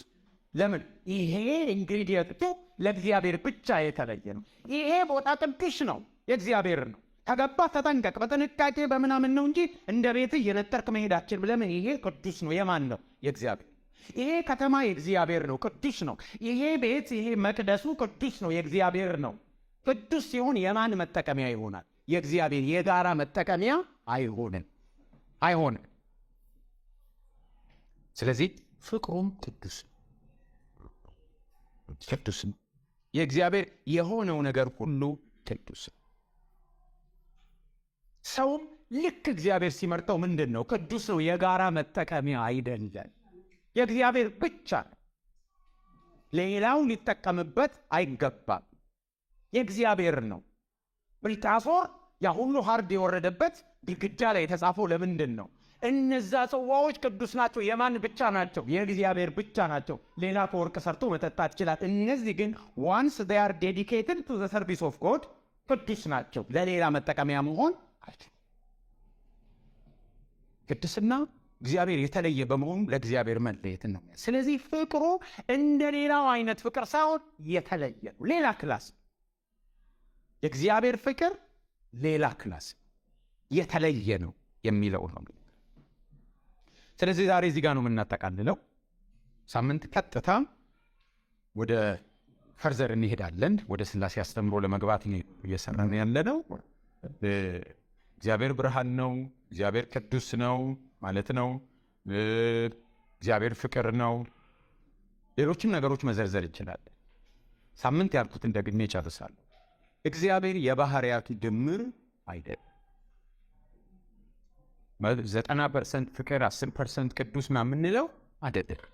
ለምን? ይሄ ኢንግሪዲየንቱ ለእግዚአብሔር ብቻ የተለየ ነው። ይሄ ቦታ ቅዱስ ነው፣ የእግዚአብሔር ነው። ከገባ ተጠንቀቅ፣ በጥንቃቄ በምናምን ነው እንጂ እንደ ቤት እየነጠርክ መሄዳችን። ለምን? ይሄ ቅዱስ ነው። የማን ነው? የእግዚአብሔር። ይሄ ከተማ የእግዚአብሔር ነው፣ ቅዱስ ነው። ይሄ ቤት፣ ይሄ መቅደሱ ቅዱስ ነው፣ የእግዚአብሔር ነው። ቅዱስ ሲሆን የማን መጠቀሚያ ይሆናል? የእግዚአብሔር የጋራ መጠቀሚያ አይሆንም። ስለዚህ ፍቅሩም ቅዱስ የእግዚአብሔር የሆነው ነገር ሁሉ ቅዱስ። ሰውም ልክ እግዚአብሔር ሲመርጠው ምንድን ነው? ቅዱስ ነው፣ የጋራ መጠቀሚያ አይደለም፣ የእግዚአብሔር ብቻ ነው። ሌላው ሊጠቀምበት አይገባም፣ የእግዚአብሔር ነው። ብልጣሶር ያ ሁሉ ሀርድ የወረደበት ግድግዳ ላይ የተጻፈው ለምንድን ነው? እነዛ ጽዋዎች ቅዱስ ናቸው። የማን ብቻ ናቸው? የእግዚአብሔር ብቻ ናቸው። ሌላ ከወርቅ ሰርቶ መጠጣት ይችላል። እነዚህ ግን once they are dedicated to the service of God ቅዱስ ናቸው። ለሌላ መጠቀሚያ መሆን አይችሉም። ቅድስና እግዚአብሔር የተለየ በመሆኑ ለእግዚአብሔር መለየት ነው። ስለዚህ ፍቅሩ እንደ ሌላው አይነት ፍቅር ሳይሆን የተለየ ነው። ሌላ ክላስ። የእግዚአብሔር ፍቅር ሌላ ክላስ የተለየ ነው የሚለው ነው። ስለዚህ ዛሬ እዚህ ጋር ነው የምናጠቃልለው። ሳምንት ቀጥታ ወደ ፈርዘር እንሄዳለን። ወደ ሥላሴ አስተምሮ ለመግባት እየሰራን ያለነው እግዚአብሔር ብርሃን ነው፣ እግዚአብሔር ቅዱስ ነው ማለት ነው፣ እግዚአብሔር ፍቅር ነው። ሌሎችም ነገሮች መዘርዘር ይችላል። ሳምንት ያልኩትን ደግሜ እጨርሳለሁ። እግዚአብሔር የባህሪያቱ ድምር አይደለም። 90% ፍቅር 10% ቅዱስ ምናምን የምንለው አይደለም።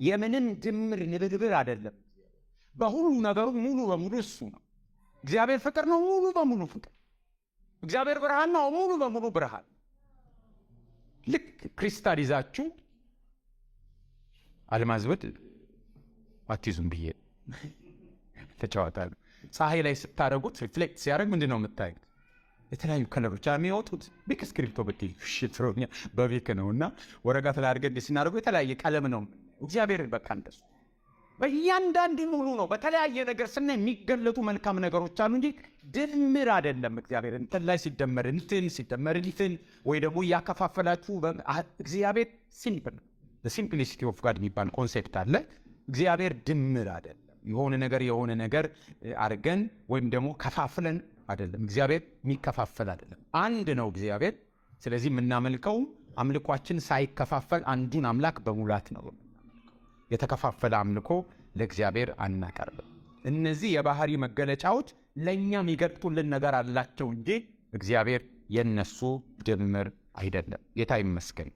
የምንም ድምር ንብርብር አይደለም። በሁሉ ነገሩ ሙሉ በሙሉ እሱ ነው። እግዚአብሔር ፍቅር ነው፣ ሙሉ በሙሉ ፍቅር። እግዚአብሔር ብርሃን ነው፣ ሙሉ በሙሉ ብርሃን። ልክ ክሪስታል ይዛችሁ አልማዝ ብድ አትይዙም ብዬ ተጫወታለሁ። ፀሐይ ላይ ስታደርጉት ሪፍሌክት ሲያደርግ ምንድን ነው የምታዩት? የተለያዩ ከለሮች የሚወጡት ቢክ ስክሪፕቶ ብትይ ሽትሮኛ በቢክ ነው እና ወረቀት ላይ አድርገን ስናደርገው የተለያየ ቀለም ነው። እግዚአብሔር በቃ እንደሱ በእያንዳንዱ ሙሉ ነው። በተለያየ ነገር ስናይ የሚገለጡ መልካም ነገሮች አሉ እንጂ ድምር አይደለም። እግዚአብሔር እንትን ላይ ሲደመር እንትን ሲደመር እንትን ወይ ደግሞ እያከፋፈላችሁ እግዚአብሔር ሲምፕል ነው። ሲምፕሊሲቲ ኦፍ ጋድ የሚባል ኮንሴፕት አለ። እግዚአብሔር ድምር አይደለም። የሆነ ነገር አድርገን ወይም ደግሞ ከፋፍለን አይደለም። እግዚአብሔር የሚከፋፈል አይደለም። አንድ ነው እግዚአብሔር። ስለዚህ የምናመልከው አምልኳችን ሳይከፋፈል አንዱን አምላክ በሙላት ነው። የተከፋፈለ አምልኮ ለእግዚአብሔር አናቀርብም። እነዚህ የባህሪ መገለጫዎች ለእኛ የሚገልጡልን ነገር አላቸው እንጂ እግዚአብሔር የነሱ ድምር አይደለም። ጌታ ይመስገን።